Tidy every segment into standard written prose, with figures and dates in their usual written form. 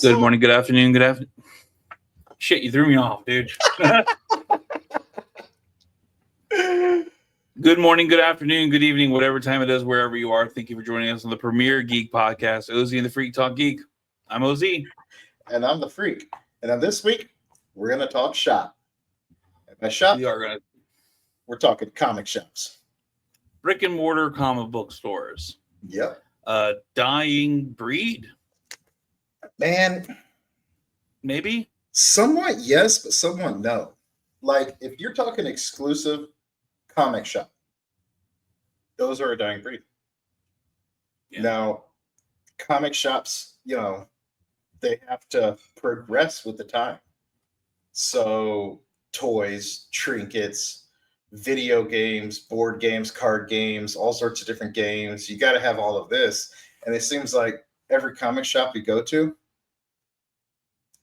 Good up? morning, good afternoon, good afternoon. Shit, you threw me off, dude. Good morning, good afternoon, good evening, whatever time it is, wherever you are. Thank you for joining us on the premier Geek podcast, Ozzy and the Freak Talk Geek. I'm Ozzy. And I'm the Freak. And on this week, we're going to talk shop. And by shop, we're talking comic shops. Brick and mortar comic book stores. Yep. Dying breed? Man. Maybe? Somewhat yes, but somewhat no. Like, if you're talking exclusive comic shop, those are a dying breed. Yeah. Now, comic shops, they have to progress with the time. So, toys, trinkets, video games, board games, card games, all sorts of different games. You got to have all of this. And it seems like every comic shop you go to,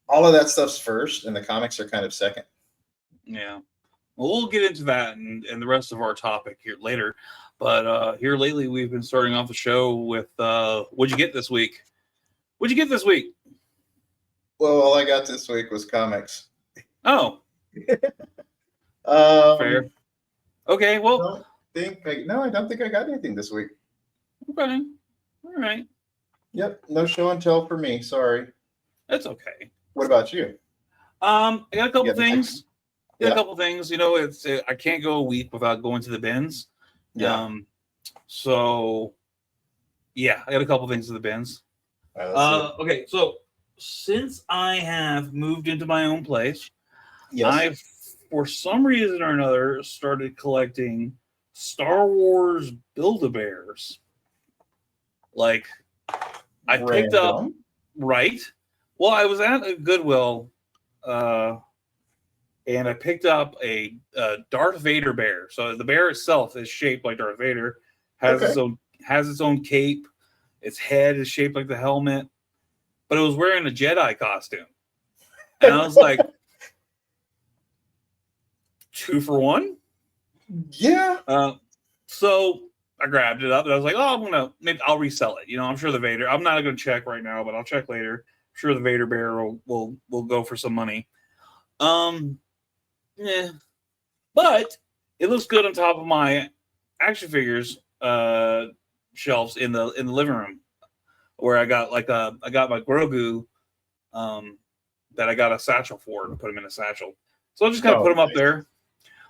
all of that stuff's first, and the comics are kind of second. Yeah. Well, we'll get into that and the rest of our topic here later. But here lately, we've been starting off the show with what'd you get this week? What'd you get this week? Well, all I got this week was comics. Oh. Fair. Okay, well. I don't think I got anything this week. Okay. All right. Yep. No show and tell for me. Sorry. That's okay. What about you? I got a couple things. A couple things. I can't go a week without going to the bins. Yeah. So, yeah, I got a couple things in the bins. Okay, so since I have moved into my own place, I've, for some reason or another, started collecting Star Wars Build-A-Bears. Like, I picked up, right? Well, I was at a Goodwill, and I picked up a Darth Vader bear. So the bear itself is shaped like Darth Vader, has its own cape. Its head is shaped like the helmet, but it was wearing a Jedi costume. And I was like, 2 for 1? Yeah. So I grabbed it up and I was like, maybe I'll resell it. I'm sure the Vader, I'm not going to check right now, but I'll check later. I'm sure the Vader bear will go for some money. Yeah, but it looks good on top of my action figures shelves in the living room, where I got my Grogu that I got a satchel for to put him in a satchel. So I just kind of put him up there.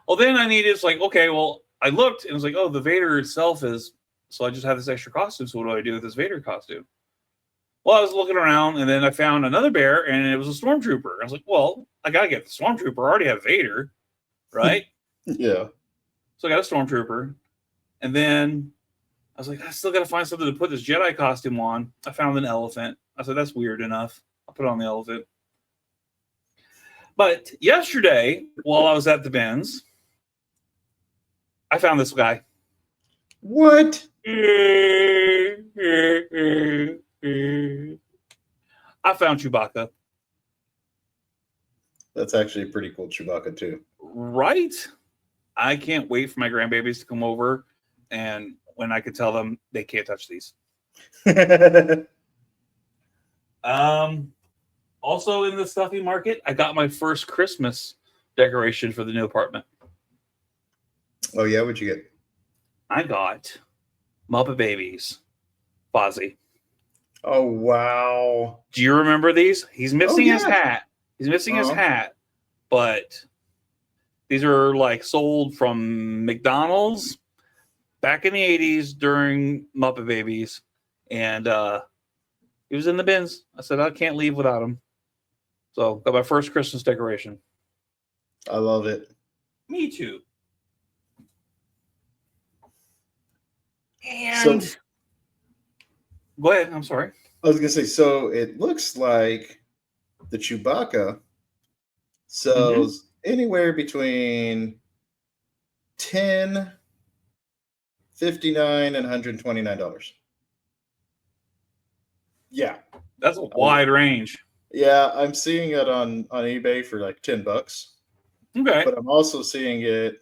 Well, then I needed, it's like, okay, well, I looked and it was like, oh, the Vader itself is, so I just have this extra costume. So what do I do with this Vader costume? Well, I was looking around and then I found another bear and it was a Stormtrooper. I was like, well, I got to get the Stormtrooper. I already have Vader, right? Yeah. So I got a Stormtrooper. And then I was like, I still got to find something to put this Jedi costume on. I found an elephant. I said, that's weird enough. I'll put on the elephant. But yesterday, while I was at the bins, I found this guy. What? I found Chewbacca. That's actually a pretty cool Chewbacca, too. Right? I can't wait for my grandbabies to come over, and when I could tell them they can't touch these. Also in the stuffy market, I got my first Christmas decoration for the new apartment. Oh, yeah? What'd you get? I got Muppet Babies. Fozzie. Oh, wow. Do you remember these? He's missing his hat. He's missing his hat, but these are like sold from McDonald's back in the 80s during Muppet Babies. And he was in the bins. I said, I can't leave without him. So got my first Christmas decoration. I love it. Me too. And go ahead. I'm sorry. I was going to say, so it looks like the Chewbacca sells anywhere between $10, $59, and $129. Yeah. That's a wide range. Yeah, I'm seeing it on eBay for like $10. Okay. But I'm also seeing it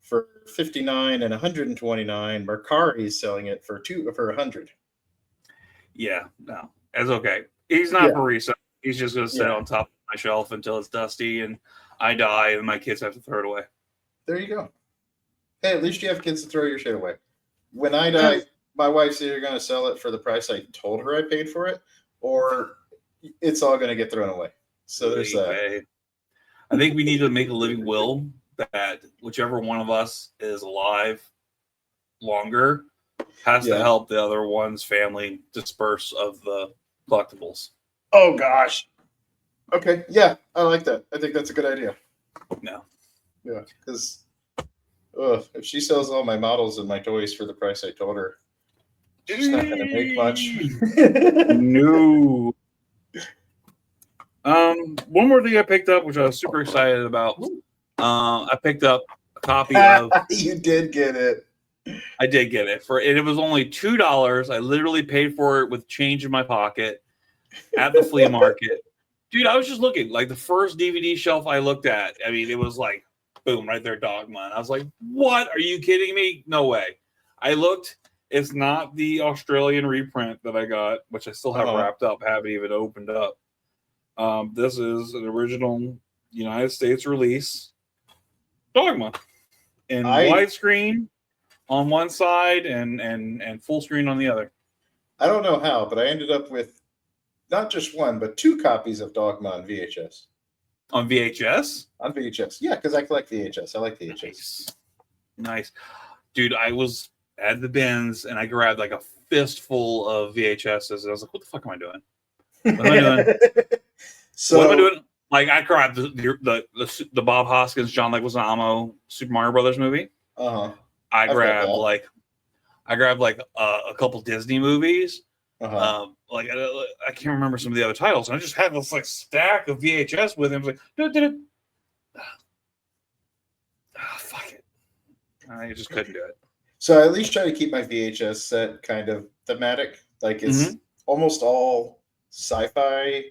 for $59 and $129. Mercari is selling it for $100. Yeah, no, that's okay. He's not for resale. He's just going to sit on top of my shelf until it's dusty and I die and my kids have to throw it away. There you go. Hey, at least you have kids to throw your shit away. When I die, my wife's either going to sell it for the price I told her I paid for it, or it's all going to get thrown away. So there's that. I think we need to make a living will that whichever one of us is alive longer has to help the other one's family disperse of the collectibles. Oh, gosh. Okay. Yeah, I like that. I think that's a good idea. No. Yeah, because if she sells all my models and my toys for the price I told her, she's not going to make much. No. One more thing I picked up, which I was super excited about. I picked up a copy of. You did get it. I did get it it was only $2. I literally paid for it with change in my pocket at the flea market. Dude, I was just looking like the first DVD shelf I looked at. I mean, it was like, boom, right there, Dogma. And I was like, what? Are you kidding me? No way. I looked. It's not the Australian reprint that I got, which I still have wrapped up, haven't even opened up. This is an original United States release, Dogma, in widescreen on one side and full screen on the other. I don't know how, but I ended up with not just one, but 2 copies of Dogma on VHS. On VHS? On VHS, yeah, because I collect VHS. I like VHS. Nice. Dude, I was at the bins and I grabbed like a fistful of VHSs. And I was like, what the fuck am I doing? What am I doing? What am I doing? Like, I grabbed the Bob Hoskins, John Leguizamo Super Mario Brothers movie. I grabbed a couple Disney movies. Like I can't remember some of the other titles. And I just had this like stack of VHS with him. I was like, fuck it. I just couldn't do it. So I at least try to keep my VHS set kind of thematic. Like it's almost all sci-fi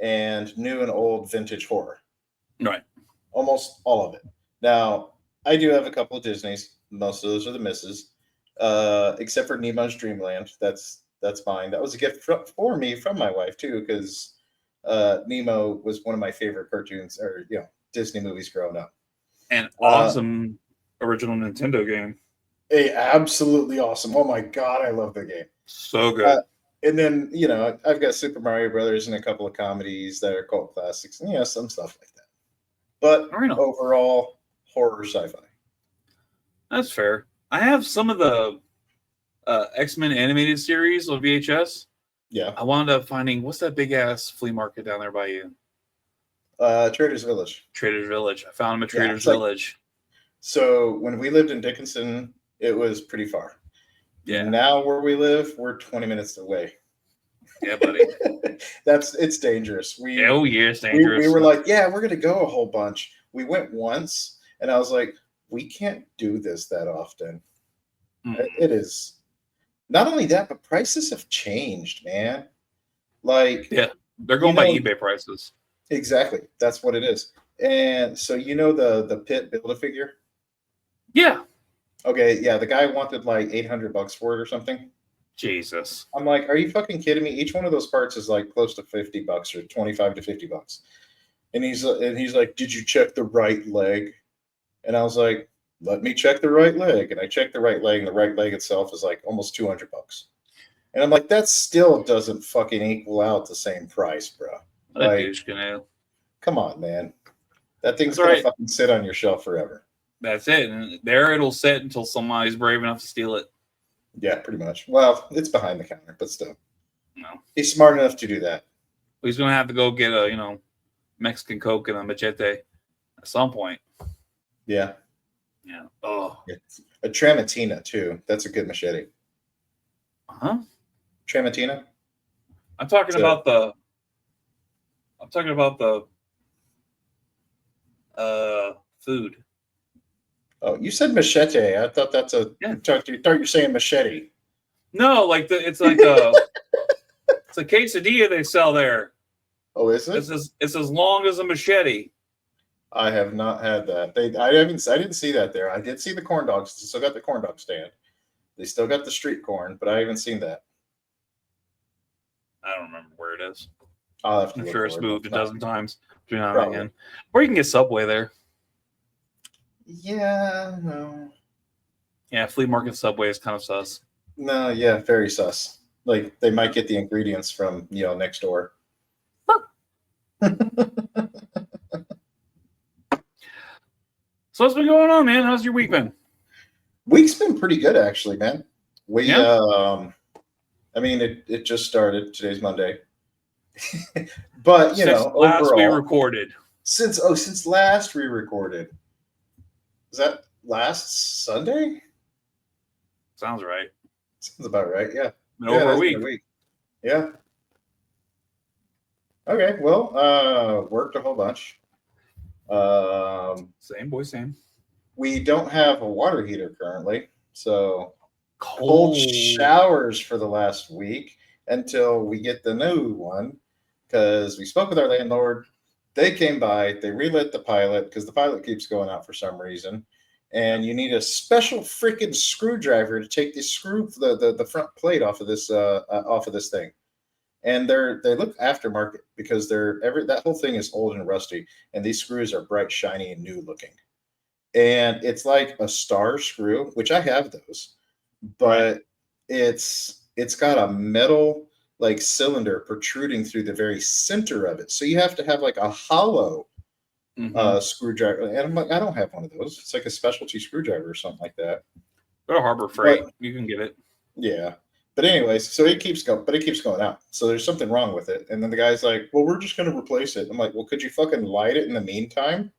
and new and old vintage horror. Right. Almost all of it. Now, I do have a couple of Disneys. Most of those are the misses. Except for Nemo's Dreamland. That's mine. That was a gift for me from my wife too, because Nemo was one of my favorite cartoons or Disney movies growing up. An awesome original Nintendo game. Absolutely awesome. Oh my god, I love the game. So good. And then I've got Super Mario Brothers and a couple of comedies that are cult classics, and some stuff like that. But overall, horror sci-fi. That's fair. I have some of the X-Men animated series on VHS. Yeah. I wound up finding, what's that big ass flea market down there by you? Trader's Village. Trader's Village. I found them at Trader's Village. So when we lived in Dickinson, it was pretty far. Yeah. Now where we live, we're 20 minutes away. Yeah, buddy. It's dangerous. It's dangerous. We were like, we're gonna go a whole bunch. We went once, and I was like, we can't do this that often. It is. Not only that, but prices have changed, man. Like, they're going by eBay prices. Exactly. That's what it is. And so the Pit Build-A-Figure? Yeah. Okay, yeah, the guy wanted like $800 for it or something. Jesus. I'm like, are you fucking kidding me? Each one of those parts is like close to $50 or $25 to $50. And he's like, did you check the right leg? And I was like, let me check the right leg. And I checked the right leg, and the right leg itself is like almost $200. And I'm like, that still doesn't fucking equal out the same price, bro. Like, come on, man. That thing's gonna fucking sit on your shelf forever. That's it. And there it'll sit until somebody's brave enough to steal it. Yeah, pretty much. Well, it's behind the counter, but still. No. He's smart enough to do that. He's gonna have to go get a, Mexican Coke and a machete at some point. Yeah. Yeah. Oh. A Tramontina too. That's a good machete. Huh? Tramontina? I'm talking about the food. Oh, you said machete. I thought that's a. Yeah. Thought you're saying machete. No, it's like a it's a quesadilla they sell there. Oh, is it? It's as long as a machete. I have not had that. I didn't see that there. I did see the corn dogs. They still got the corn dog stand. They still got the street corn, but I haven't seen that. I don't remember where it is. I'm sure it's moved a dozen times between now and again. Or you can get Subway there. Yeah, no. Yeah, flea market Subway is kind of sus. No, yeah, very sus. Like they might get the ingredients from next door. So what's been going on, man? How's your week been? Week's been pretty good, actually, man. I mean, it just started. Today's Monday, but since last overall, we recorded. Since last we recorded, was that last Sunday? Sounds right. Sounds about right. Yeah, been over a week. Yeah. Okay. Well, worked a whole bunch. Same boy, same. We don't have a water heater currently, so cold showers for the last week until we get the new one. Because we spoke with our landlord, they came by, they relit the pilot because the pilot keeps going out for some reason, and you need a special freaking screwdriver to take the front plate off of this thing. And they look aftermarket because that whole thing is old and rusty, and these screws are bright, shiny, and new looking. And it's like a star screw, which I have those, but it's got a metal like cylinder protruding through the very center of it. So you have to have like a hollow screwdriver. And I'm like, I don't have one of those. It's like a specialty screwdriver or something like that. Go to Harbor Freight. You can get it. Yeah. But anyways, so it keeps going out. So there's something wrong with it. And then the guy's like, well, we're just going to replace it. I'm like, well, could you fucking light it in the meantime?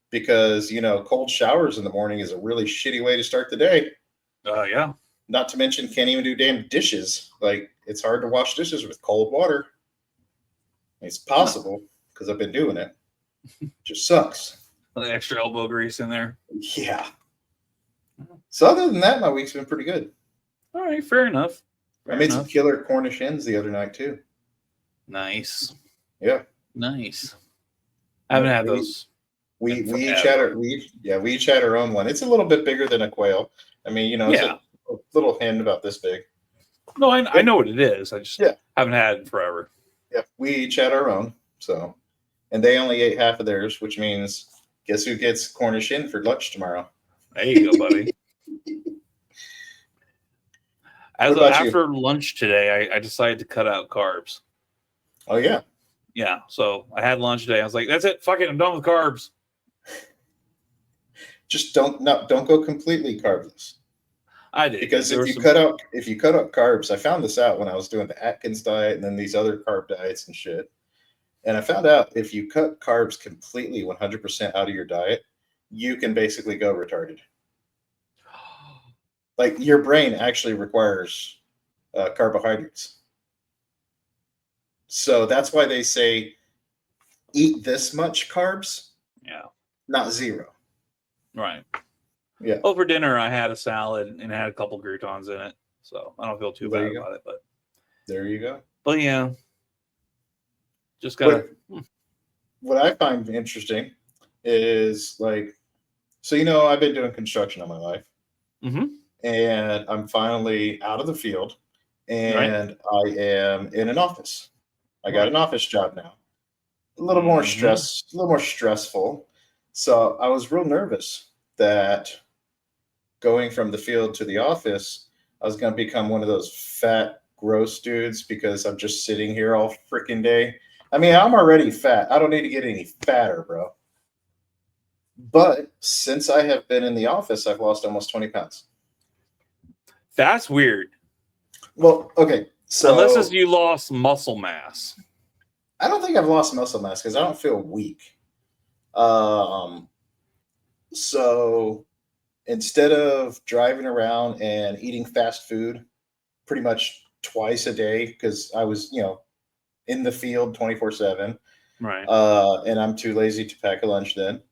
Because, cold showers in the morning is a really shitty way to start the day. Yeah. Not to mention, can't even do damn dishes. Like, it's hard to wash dishes with cold water. It's possible because I've been doing it. It just sucks. The extra elbow grease in there. Yeah. So other than that, my week's been pretty good. All right, fair enough. I made some killer Cornish hens the other night too. Nice. Yeah. Nice. I haven't had those. We each had our own one. It's a little bit bigger than a quail. I mean, it's a little hen about this big. No, I know what it is. I just haven't had it forever. Yeah, we each had our own. So, and they only ate half of theirs, which means guess who gets Cornish hen for lunch tomorrow? There you go, buddy. After lunch today, I decided to cut out carbs. Oh yeah. Yeah. So I had lunch today. I was like, that's it. Fuck it. I'm done with carbs. Just don't go completely carbless. I did, because if you cut out carbs, I found this out when I was doing the Atkins diet and then these other carb diets and shit. And I found out if you cut carbs completely 100% out of your diet, you can basically go retarded. Like your brain actually requires carbohydrates. So that's why they say eat this much carbs. Yeah. Not zero. Right. Yeah. Well, for dinner, I had a salad and it had a couple croutons in it. So I don't feel too bad about it. But there you go. But yeah. Just gotta. What I find interesting is like, so, I've been doing construction all my life. Mm-hmm. And I'm finally out of the field and I am in an office. I got an office job now. A little more stressful. So I was real nervous that going from the field to the office, I was going to become one of those fat, gross dudes because I'm just sitting here all freaking day. I mean, I'm already fat. I don't need to get any fatter, bro. But since I have been in the office, I've lost almost 20 pounds. That's weird. Well, okay. So unless you lost muscle mass. I don't think I've lost muscle mass because I don't feel weak. So instead of driving around and eating fast food pretty much twice a day, because I was, in the field 24/7. Right. And I'm too lazy to pack a lunch then.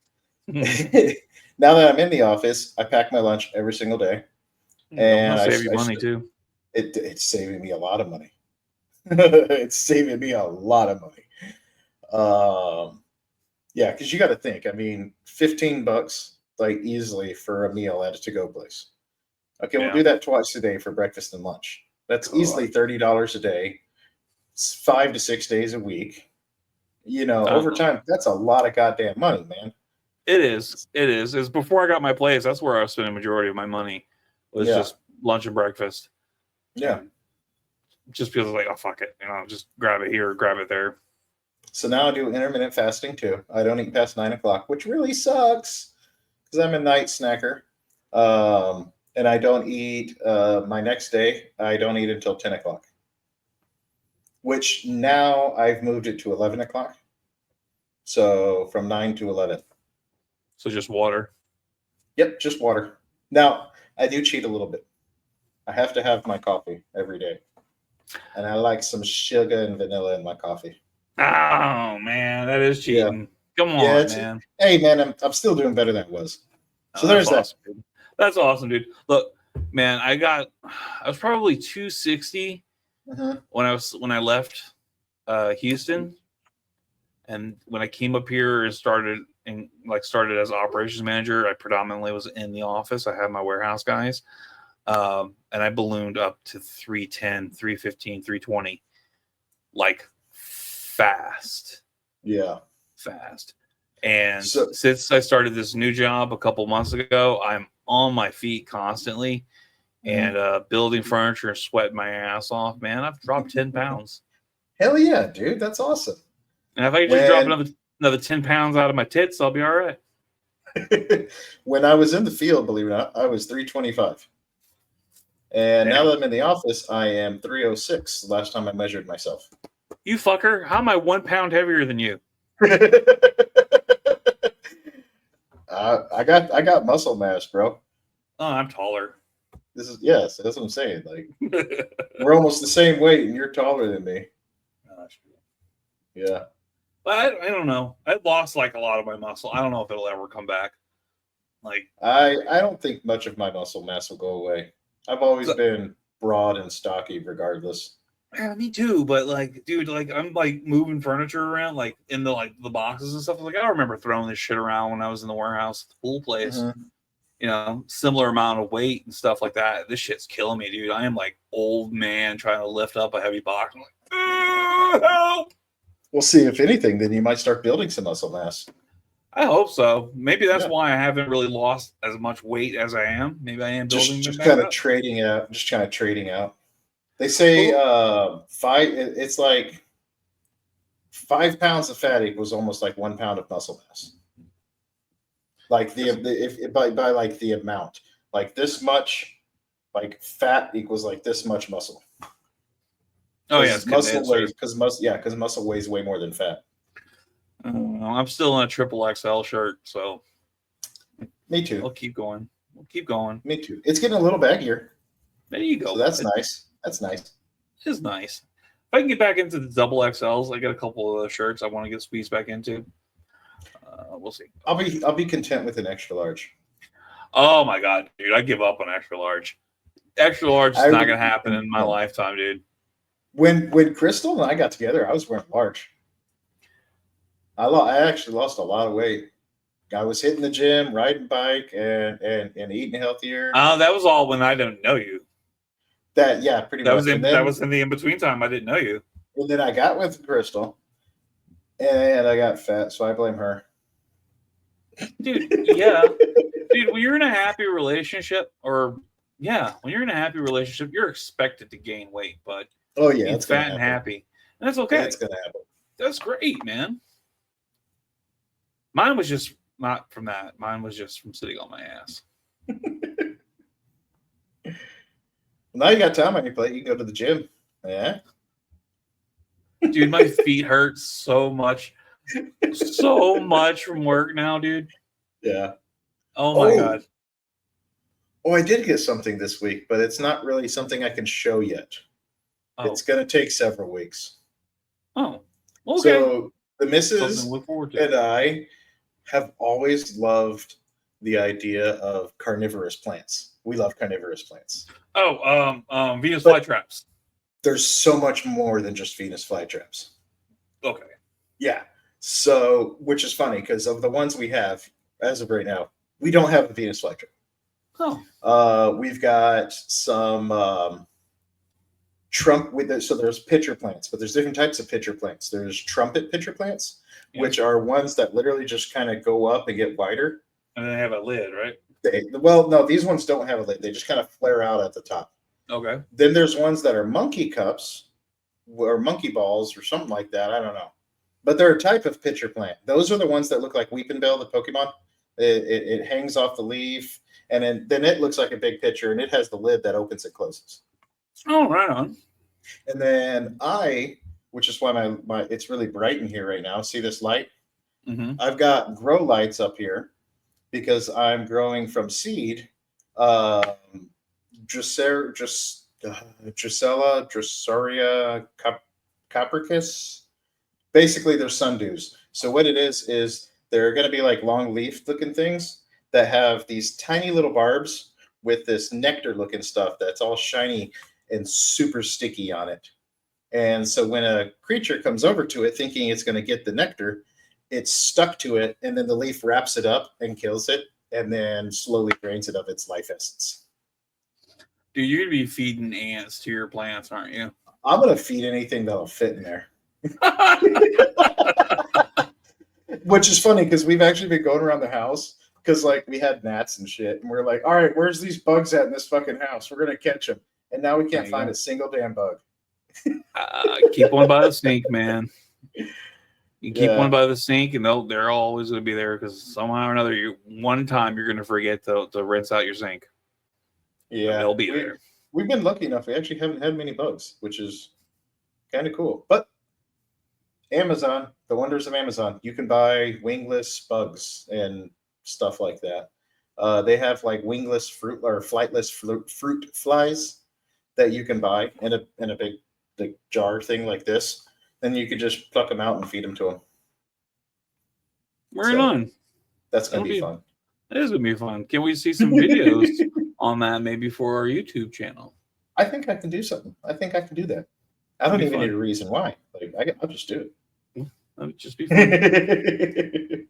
Now that I'm in the office, I pack my lunch every single day. And save you money too. It's saving me a lot of money. It's saving me a lot of money. Yeah, because you got to think. I mean, $15 like easily for a meal at a to-go place. Okay, we'll do that twice a day for breakfast and lunch. That's easily $30 a day. 5 to 6 days a week. Over time, that's a lot of goddamn money, man. It is. It's before I got my place. That's where I was spending the majority of my money. Was just lunch and breakfast. Yeah. Just because like, oh fuck it, just grab it here, grab it there. So now I do intermittent fasting too. I don't eat past 9 o'clock, which really sucks because I'm a night snacker. And I don't eat my next day. I don't eat until 10 o'clock, which now I've moved it to 11 o'clock. So from 9 to 11. So just water. Yep, just water. Now, I do cheat a little bit. I have to have my coffee every day. And I like some sugar and vanilla in my coffee. Oh, man, that is cheating. Yeah. Come on, man. Hey, man, I'm still doing better than I was. So there's awesome, that. Dude. That's awesome, dude. Look, man, I was probably 260 when I left Houston. And when I came up here and started as operations manager, I predominantly was in the office. I had my warehouse guys. And I ballooned up to 310, 315, 320, like fast. Yeah. Fast. And since I started this new job a couple months ago, I'm on my feet constantly and building furniture and sweating my ass off, man. I've dropped 10 pounds. Hell yeah, dude. That's awesome. And if I just drop another 10 pounds out of my tits, I'll be all right. When I was in the field, believe it or not, I was 325. And now that I'm in the office, I am 306. The last time I measured myself. You fucker. How am I 1 pound heavier than you? I got muscle mass, bro. Oh, I'm taller. That's what I'm saying. Like we're almost the same weight, and you're taller than me. Yeah. But I don't know. I've lost like a lot of my muscle. I don't know if it'll ever come back. Like I don't think much of my muscle mass will go away. I've always been broad and stocky, regardless. Yeah, me too. But like, dude, like I'm like moving furniture around, like in the boxes and stuff. Like I remember throwing this shit around when I was in the warehouse at the pool place. Similar amount of weight and stuff like that. This shit's killing me, dude. I am like old man trying to lift up a heavy box. I'm like, help! We'll see. If anything, then you might start building some muscle mass. I hope so. Maybe that's why I haven't really lost as much weight as I am. Maybe I am building. Just kind of trading out. Just kind of trading out. They say it's like 5 pounds of fat equals almost like 1 pound of muscle mass. Like by like the amount, like this much, like fat equals like this much muscle. Oh yeah, muscle weighs because muscle weighs way more than fat. I'm still in a triple XL shirt, so me too. We'll keep going. Me too. It's getting a little baggier. There you go. So that's nice. That's nice. It is nice. If I can get back into the double XLs, I got a couple of shirts I want to get squeezed back into. We'll see. I'll be content with an extra large. Oh my god, dude! I give up on extra large. Extra large is not gonna happen in my lifetime, dude. When Crystal and I got together, I was wearing large. I actually lost a lot of weight. I was hitting the gym, riding bike, and eating healthier. That was all when I didn't know you. Pretty much. That was in the in between time. I didn't know you. And then I got with Crystal, and I got fat, so I blame her. Dude, yeah. Dude, when you're in a happy relationship, when you're in a happy relationship, you're expected to gain weight, but it's fat and happy. And that's okay. It's gonna happen. That's great, man. Mine was just not from that. Mine was just from sitting on my ass. Now you got time on your plate. You can go to the gym. Yeah. Dude, my feet hurt so much. So much from work now, dude. Yeah. Oh my god. Oh, I did get something this week, but it's not really something I can show yet. Oh. It's going to take several weeks. Oh, okay. So the missus and I have always loved the idea of carnivorous plants. We love carnivorous plants. Oh, Venus flytraps. There's so much more than just Venus flytraps. Okay. Yeah. So, which is funny because of the ones we have as of right now, we don't have a Venus flytrap. Oh. We've got some Trump with it. So there's pitcher plants, but there's different types of pitcher plants. There's trumpet pitcher plants, which are ones that literally just kind of go up and get wider. And they have a lid, right? Well, no, these ones don't have a lid. They just kind of flare out at the top. Okay. Then there's ones that are monkey cups or monkey balls or something like that. I don't know. But they're a type of pitcher plant. Those are the ones that look like Weepinbell, the Pokemon. It hangs off the leaf, and then it looks like a big pitcher, and it has the lid that opens and closes. Oh, right on. And then which is why my it's really bright in here right now. See this light? Mm-hmm. I've got grow lights up here because I'm growing from seed. Drosera, capricus. Basically, they're sundews. So what it is they're going to be like long leaf looking things that have these tiny little barbs with this nectar looking stuff that's all shiny and super sticky on it. And so when a creature comes over to it thinking it's going to get the nectar, it's stuck to it, and then the leaf wraps it up and kills it, and then slowly drains it of its life essence. Dude, you're going to be feeding ants to your plants, aren't you? I'm going to feed anything that'll fit in there. Which is funny because we've actually been going around the house because like we had gnats and shit, and we're like, all right, where's these bugs at in this fucking house? We're going to catch them. And now we can't find a single damn bug. Keep one by the sink, man. You keep one by the sink, and they're always going to be there because somehow or another, one time you're going to forget to rinse out your sink. Yeah, they'll be there. We've been lucky enough; we actually haven't had many bugs, which is kind of cool. But Amazon, the wonders of Amazon, you can buy wingless bugs and stuff like that. They have like wingless fruit or flightless fruit flies that you can buy in a big jar thing like this. Then you could just pluck them out and feed them to them. Right on. That's going to be fun. That is going to be fun. Can we see some videos on that maybe for our YouTube channel? I think I can do something. I think I can do that. I don't even need a reason why. Like I'll just do it. That would just be fun.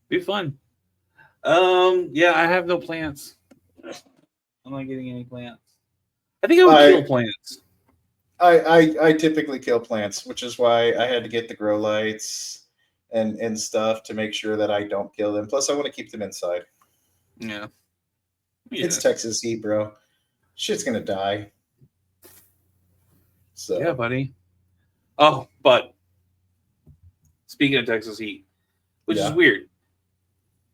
Be fun. Yeah, I have no plants. I'm not getting any plants. I think I would kill plants. I typically kill plants, which is why I had to get the grow lights and stuff to make sure that I don't kill them. Plus, I want to keep them inside. Yeah. It's Texas heat, bro. Shit's gonna die. So yeah, buddy. Oh, but speaking of Texas heat, which is weird.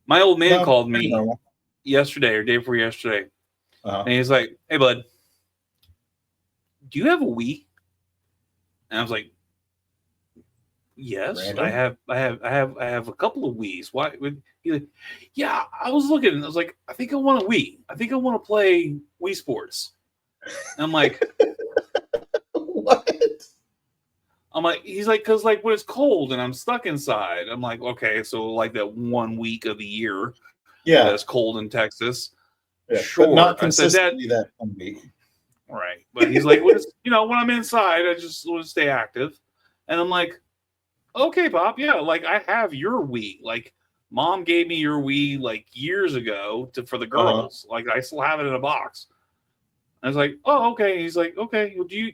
My old man called me yesterday or day before yesterday, and he's like, "Hey, bud, do you have a Wii?" And I was like, "Yes, I have a couple of Wiis. Why?" He's like, "Yeah, I was looking, and I was like, I think I want a Wii. I think I want to play Wii Sports." And I'm like, "What?" I'm like, he's like, because like when it's cold and I'm stuck inside, I'm like, okay, so like that 1 week of the year, it's cold in Texas. Yeah, sure, but not consistently that 1 week. Right, but he's like, when I'm inside, I just want to stay active, and I'm like, okay, Pop, yeah, like I have your Wii, like Mom gave me your Wii like years ago for the girls, like I still have it in a box. I was like, oh, okay. He's like, okay, well, do you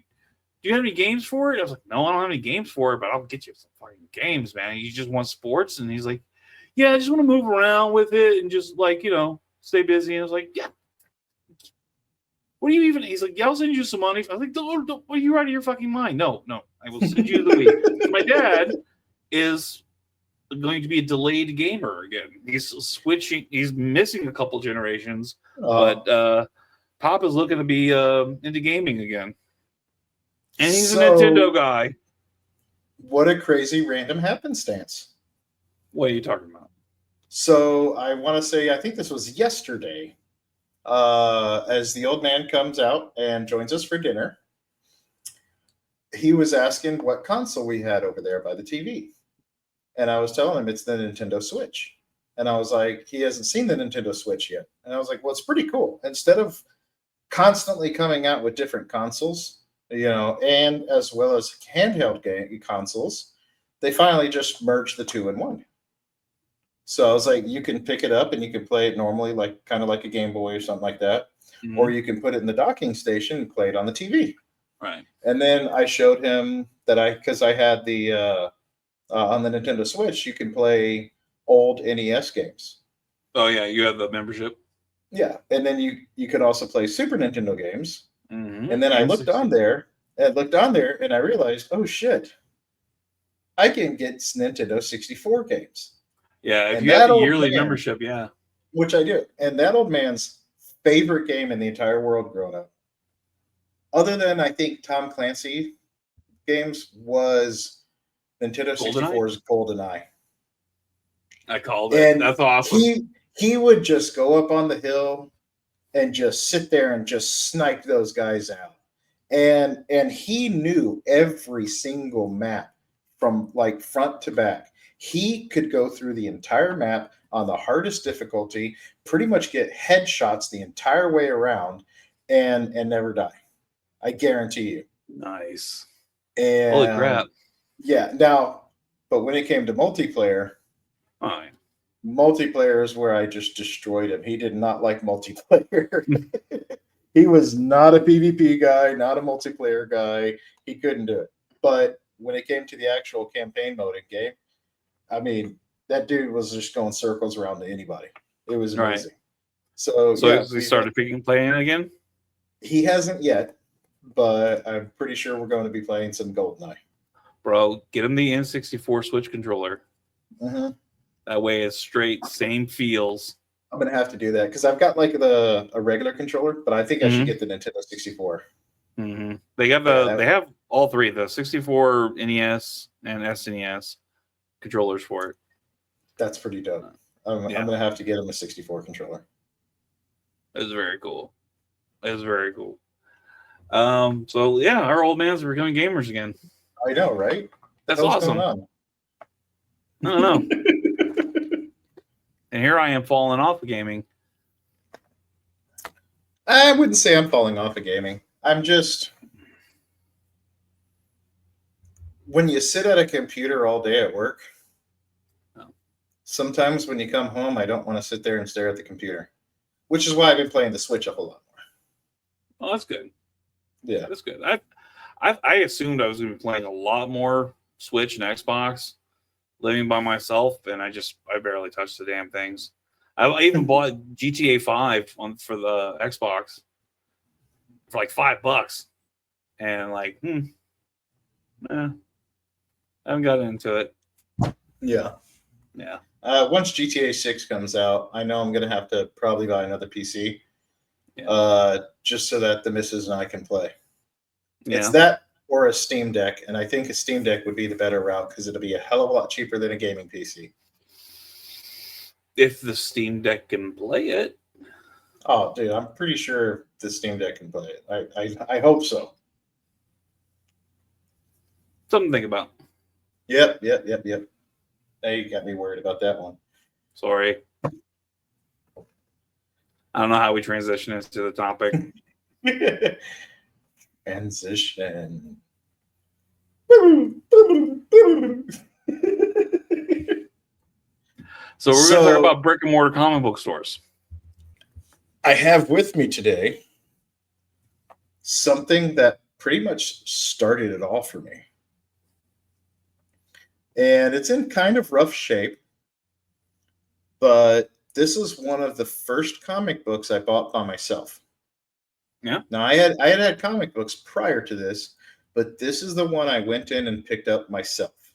have any games for it? I was like, no, I don't have any games for it, but I'll get you some fucking games, man. You just want sports? And he's like, yeah, I just want to move around with it and just like, stay busy. And I was like, yeah. What do you even? He's like, yeah, I'll send you some money. I was like, don't, are you out of your fucking mind? No, I will send you the Wii. My dad is going to be a delayed gamer again. He's switching. He's missing a couple generations, but Pop is looking to be into gaming again. And he's a Nintendo guy. What a crazy random happenstance. What are you talking about? So I want to say, I think this was yesterday, as the old man comes out and joins us for dinner, he was asking what console we had over there by the TV. And I was telling him it's the Nintendo Switch. And I was like, he hasn't seen the Nintendo Switch yet. And I was like, well, it's pretty cool. Instead of constantly coming out with different consoles, and as well as handheld game consoles, they finally just merged the two in one. So I was like, you can pick it up and you can play it normally, kind of like a Game Boy or something like that. Mm-hmm. Or you can put it in the docking station and play it on the TV. Right. And then I showed him that because I had the on the Nintendo Switch, you can play old NES games. Oh yeah, you have the membership. Yeah, and then you could also play Super Nintendo games. Mm-hmm. And then I looked on there, and I realized, oh shit, I can get Nintendo 64 games. Yeah, if And you have that the old yearly man, membership, yeah. which I do, and that old man's favorite game in the entire world growing up, other than I think Tom Clancy games, was Nintendo 64's GoldenEye. I called it. And That's awesome. he would just go up on the hill and just sit there and just snipe those guys out. And he knew every single map from like front to back. He could go through the entire map on the hardest difficulty, pretty much get headshots the entire way around, and never die. I guarantee you. Nice. And holy crap. Yeah. Now, but when it came to multiplayer, fine. Multiplayer is where I just destroyed him. He did not like multiplayer. He was not a PvP guy, not a multiplayer guy. He couldn't do it. But when it came to the actual campaign mode in game, I mean, that dude was just going circles around to anybody. It was amazing. Right. So yeah, he started playing again? He hasn't yet, but I'm pretty sure we're going to be playing some GoldenEye. Bro, get him the N64 Switch controller. Mm-hmm. That way it's straight, same feels. I'm gonna have to do that because I've got like a regular controller, but I think I should get the Nintendo 64. Mm-hmm. They have they have all three, the 64, NES, and SNES controllers for it. That's pretty dope. I'm gonna have to get him a 64 controller. It's very cool. It's very cool. So yeah, our old man's becoming gamers again. I know, right? That's awesome. I don't know. And here I am falling off of gaming. I wouldn't say I'm falling off of gaming. I'm just, when you sit at a computer all day at work, sometimes when you come home, I don't want to sit there and stare at the computer, which is why I've been playing the Switch a whole lot more. Oh, that's good. Yeah, that's good. I assumed I was going to be playing a lot more Switch and Xbox living by myself, and I barely touched the damn things. I even bought GTA 5 for the Xbox for like $5, and like, I haven't gotten into it. Yeah. Once GTA 6 comes out, I know I'm gonna have to probably buy another PC, just so that the missus and I can play. Yeah. It's that or a Steam Deck, and I think a Steam Deck would be the better route because it'll be a hell of a lot cheaper than a gaming PC. If the Steam Deck can play it. Oh, dude, I'm pretty sure the Steam Deck can play it. I hope so. Something to think about. Yep. Now you got me worried about that one. Sorry. I don't know how we transition into the topic. Transition. So we're going to talk about brick and mortar comic book stores. I have with me today something that pretty much started it all for me. And it's in kind of rough shape, but this is one of the first comic books I bought by myself. Yeah. Now I had comic books prior to this, but this is the one I went in and picked up myself.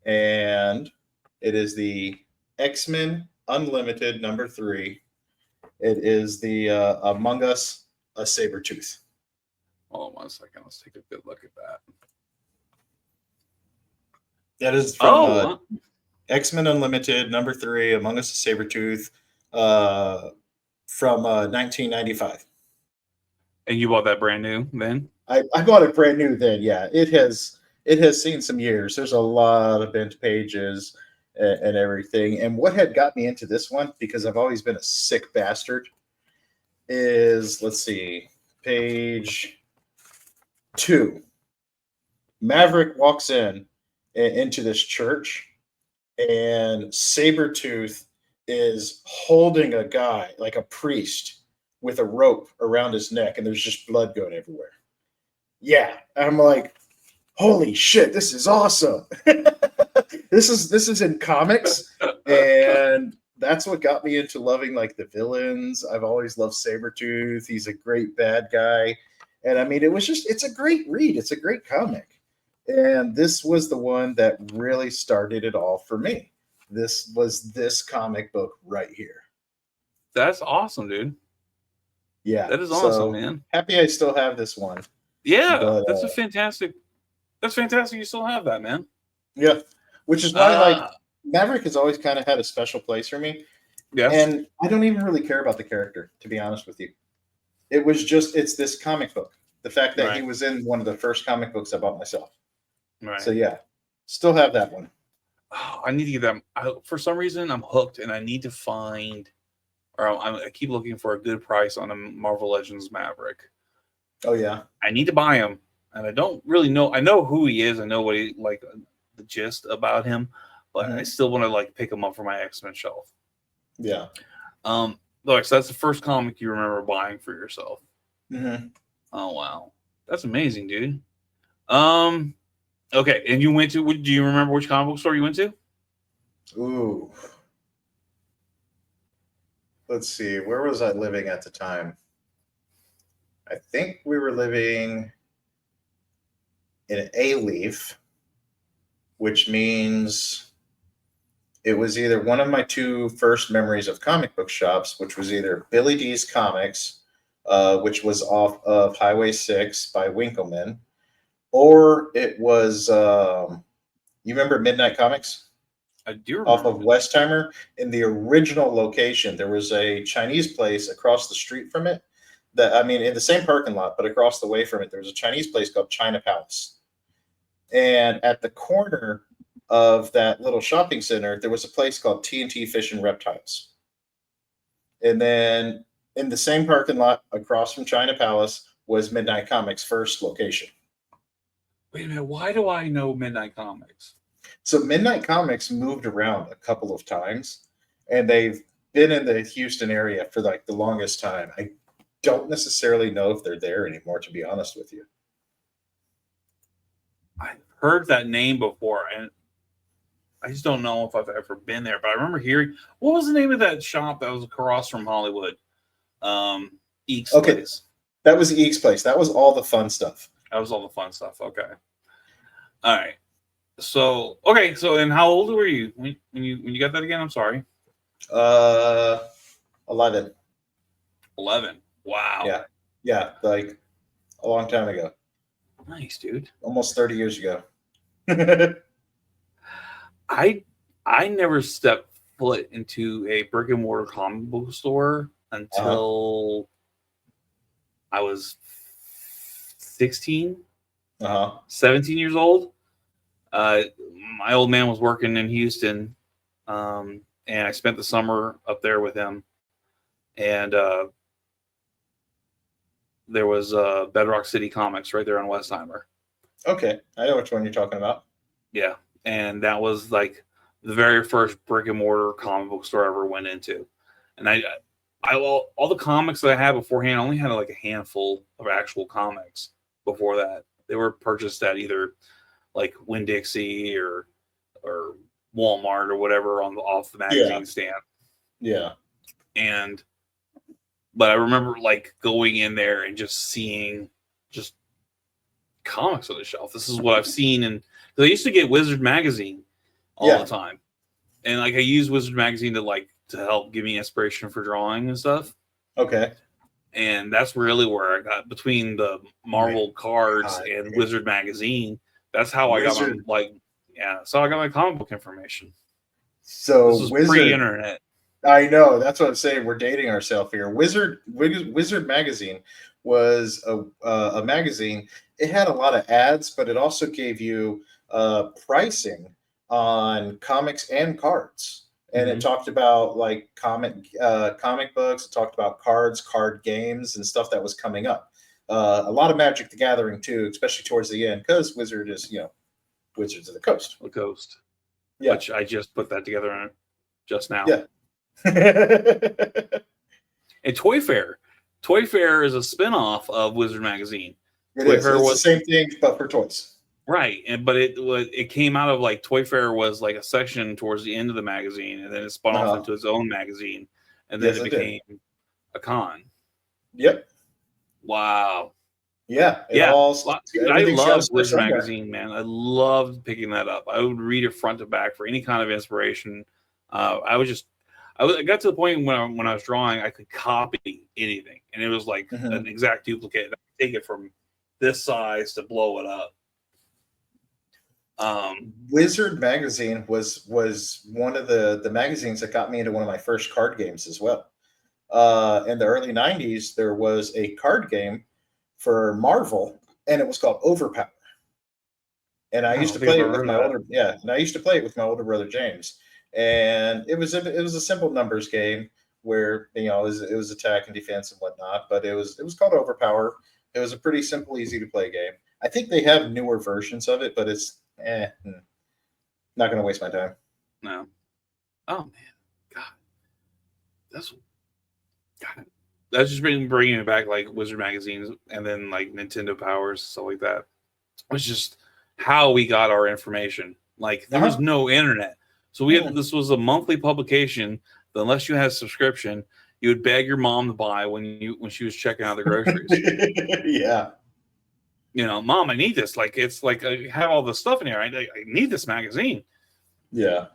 And it is the X-Men Unlimited #3. It is the Among Us, a Sabretooth. Hold on 1 second. Let's take a good look at that. That is from X-Men Unlimited #3, Among Us, a Sabretooth, from 1995. And you bought that brand new then? I bought it brand new then, yeah. It has seen some years. There's a lot of bent pages and everything. And what had got me into this one, because I've always been a sick bastard, is, let's see, page 2. Maverick walks into this church, and Sabretooth is holding a guy, like a priest, with a rope around his neck, and there's just blood going everywhere. Yeah, I'm like, holy shit, this is awesome. This is in comics, and that's what got me into loving like the villains. I've always loved Sabretooth. He's a great bad guy. And I mean, it's a great read. It's a great comic. And this was the one that really started it all for me. This was this comic book right here. That's awesome, dude. Yeah. That is awesome, man. Happy I still have this one. Yeah, but, that's fantastic. That's fantastic. You still have that, man. Yeah. Which is why like Maverick has always kind of had a special place for me. Yes. And I don't even really care about the character, to be honest with you. It's this comic book. The fact that he was in one of the first comic books I bought myself. Right. So yeah, still have that one. Oh, I need to get them. For some reason, I'm hooked, and I need to find, or I keep looking for a good price on a Marvel Legends Maverick. Oh yeah, I need to buy him, and I don't really know. I know who he is. I know what he like, the gist about him, but I still want to like pick him up for my X-Men shelf. Yeah. Look, so that's the first comic you remember buying for yourself. Mm-hmm. Oh wow, that's amazing, dude. Okay, and you went to? Do you remember which comic book store you went to? Ooh. Let's see. Where was I living at the time? I think we were living in A-Leaf, which means it was either one of my two first memories of comic book shops, which was either Billy D's Comics, which was off of Highway 6 by Winkleman, or it was, you remember Midnight Comics? I do remember. Off of Westheimer. In the original location, there was a Chinese place across the street from it. In the same parking lot, but across the way from it, there was a Chinese place called China Palace. And at the corner of that little shopping center, there was a place called TNT Fish and Reptiles. And then in the same parking lot across from China Palace was Midnight Comics' first location. Wait a minute, why do I know Midnight Comics? So Midnight Comics moved around a couple of times, and they've been in the Houston area for like the longest time. I don't necessarily know if they're there anymore, to be honest with you. I've heard that name before, and I just don't know if I've ever been there. But I remember hearing, what was the name of that shop that was across from Hollywood? Geek's place. That was Geek's place. That was all the fun stuff. That was all the fun stuff. Okay. All right. So and how old were you when you got that again? I'm sorry. 11. 11. Wow. Yeah, like a long time ago. Nice, dude. Almost 30 years ago. I never stepped foot into a brick and mortar comic book store until I was 16, 17 years old. My old man was working in Houston, and I spent the summer up there with him. And there was Bedrock City Comics right there on Westheimer. Okay, I know which one you're talking about. Yeah, and that was like the very first brick and mortar comic book store I ever went into. And I all the comics that I had beforehand, I only had like a handful of actual comics before that. They were purchased at either like Winn-Dixie or Walmart or whatever off the magazine stand. Yeah. But I remember like going in there and just seeing just comics on the shelf. This is what I've seen, and I used to get Wizard magazine all the time, and like I use Wizard magazine to help give me inspiration for drawing and stuff. Okay. And that's really where I got between the Marvel cards and Wizard magazine. That's how I got so I got my comic book information. So this was pre-internet. I know, that's what I'm saying. We're dating ourselves here. Wizard magazine was a magazine. It had a lot of ads, but it also gave you pricing on comics and cards. And it talked about like comic books. It talked about cards, card games, and stuff that was coming up. A lot of Magic the Gathering too, especially towards the end, because Wizard is Wizards of the Coast. The Coast. Yeah. Which I just put that together just now. Yeah. And Toy Fair. Toy Fair is a spinoff of Wizard magazine. It is. It's the same thing, but for toys. Right, but it came out of like Toy Fair was like a section towards the end of the magazine, and then it spun off into its own magazine, and then it became a con. Yep. Wow. Yeah. Dude, I love Wizard magazine, man. I loved picking that up. I would read it front to back for any kind of inspiration. I got to the point when I was drawing, I could copy anything, and it was like an exact duplicate. I could take it from this size to blow it up. Wizard magazine was one of the magazines that got me into one of my first card games as well. In the early 90s, there was a card game for Marvel, and it was called Overpower. And I used to play it with my older brother James. And it was a simple numbers game where it was attack and defense and whatnot, but it was called Overpower. It was a pretty simple, easy to play game. I think they have newer versions of it, but it's not going to waste my time. No. Oh man, that's just bringing it back, like Wizard magazines, and then like Nintendo Powers, stuff like that. It was just how we got our information. Like there was no internet, so we had this was a monthly publication. But unless you had a subscription, you would beg your mom to buy when she was checking out the groceries. Yeah. Mom, I need this. Like it's like I have all this stuff in here. I need this magazine. Yeah.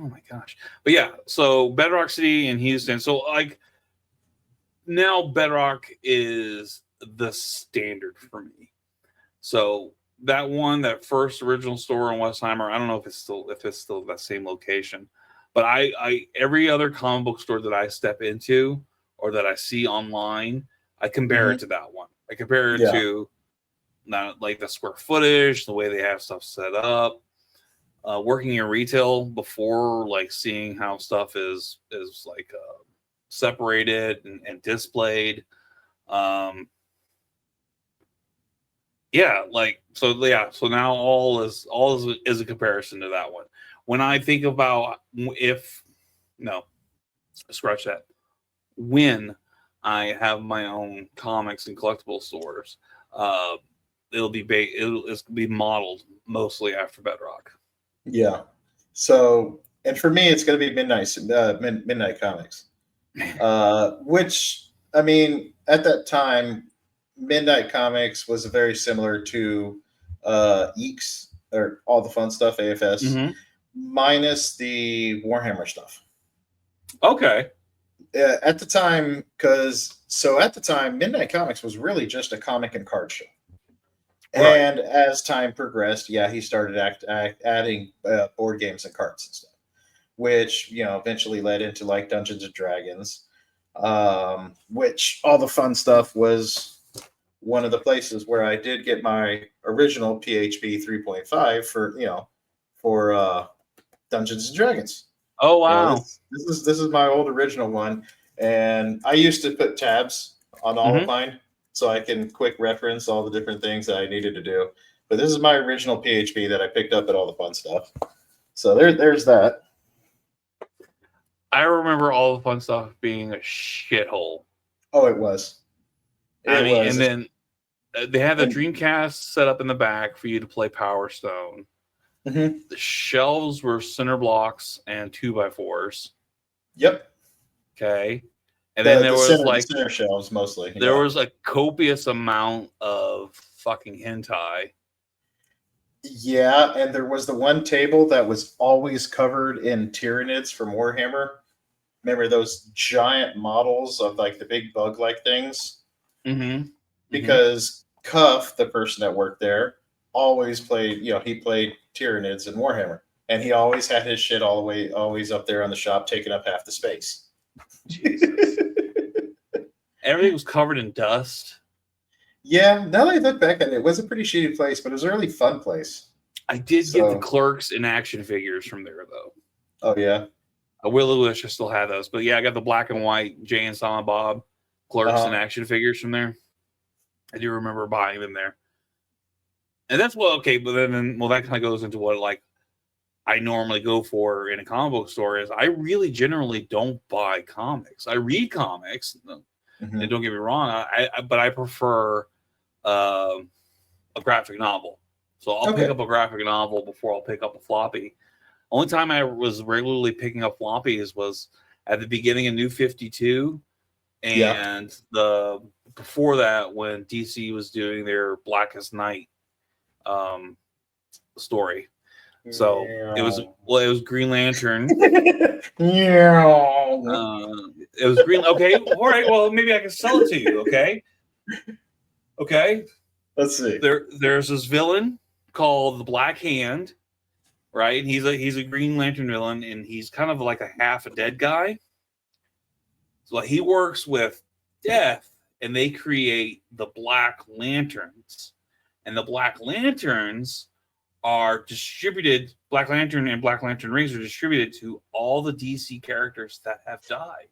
Oh my gosh. But yeah, so Bedrock City in Houston. So like now Bedrock is the standard for me. So that first original store in Westheimer, I don't know if it's still that same location, but I every other comic book store that I step into or that I see online, I compare it to that one. I compare it to not like the square footage, the way they have stuff set up. Working in retail before, like seeing how stuff is like separated and displayed. So now all is a comparison to that one. When I think about scratch that. When I have my own comics and collectible stores, it'll be modeled mostly after Bedrock. Yeah. So, and for me, it's going to be Midnight Comics, which, I mean, at that time, Midnight Comics was very similar to Geeks or All the Fun Stuff, AFS, minus the Warhammer stuff. Okay. At the time, Midnight Comics was really just a comic and card show. Right. And as time progressed, he started adding board games and cards and stuff, which eventually led into like Dungeons and Dragons, which All the Fun Stuff was one of the places where I did get my original PHP 3.5 for Dungeons and Dragons. Oh wow! This is my old original one, and I used to put tabs on all of mine, so I can quick reference all the different things that I needed to do. But this is my original PHP that I picked up at All the Fun Stuff. So there's that. I remember All the Fun Stuff being a shithole. Oh, it was. And then they had the Dreamcast set up in the back for you to play Power Stone. The shelves were center blocks and 2x4s. Yep. Okay. And then there was center shelves mostly. There was a copious amount of fucking hentai. Yeah, and there was the one table that was always covered in Tyranids from Warhammer. Remember those giant models of like the big bug-like things? Because Cuff, the person that worked there, always played, he played Tyranids in Warhammer. And he always had his shit always up there on the shop, taking up half the space. Jesus. Everything was covered in dust. Yeah, now that I look back at it, it was a pretty shitty place, but it was a really fun place. I did get the Clerks and action figures from there, though. Oh, yeah? I really wish I still had those. But yeah, I got the black and white Jay and Silent Bob Clerks and action figures from there. I do remember buying them there. And that's but then that kind of goes into what like I normally go for in a comic book store is I really generally don't buy comics. I read comics. And don't get me wrong, but I prefer a graphic novel. So I'll pick up a graphic novel before I'll pick up a floppy. Only time I was regularly picking up floppies was at the beginning of New 52, and the before that when DC was doing their Blackest Night story. So it was Green Lantern. It was Green. Okay, all right. Well, maybe I can sell it to you. Okay. Let's see. There's this villain called the Black Hand, right? And he's a Green Lantern villain, and he's kind of like a half a dead guy. So he works with Death, and they create the Black Lanterns, and the Black Lanterns are distributed. Black Lantern and Black Lantern rings are distributed to all the DC characters that have died.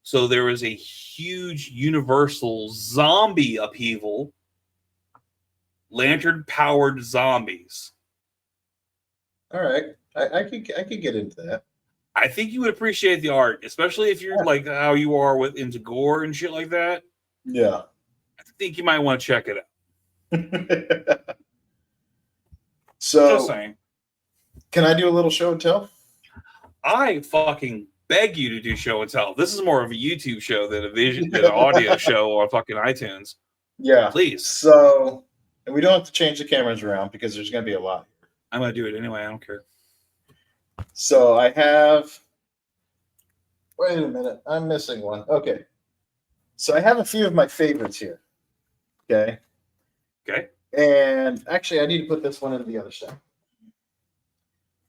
So there was a huge universal zombie upheaval. Lantern-powered zombies. All right, I could get into that. I think you would appreciate the art, especially if you're like how you are with into gore and shit like that. Yeah, I think you might want to check it out. So, just saying. Can I do a little show and tell? I fucking beg you to do show and tell. This is more of a YouTube show than an audio show on fucking iTunes. Yeah, please. So, and we don't have to change the cameras around because there's going to be a lot. I'm going to do it anyway. I don't care. So I have. Wait a minute. I'm missing one. Okay. So I have a few of my favorites here. Okay. And actually, I need to put this one into the other side.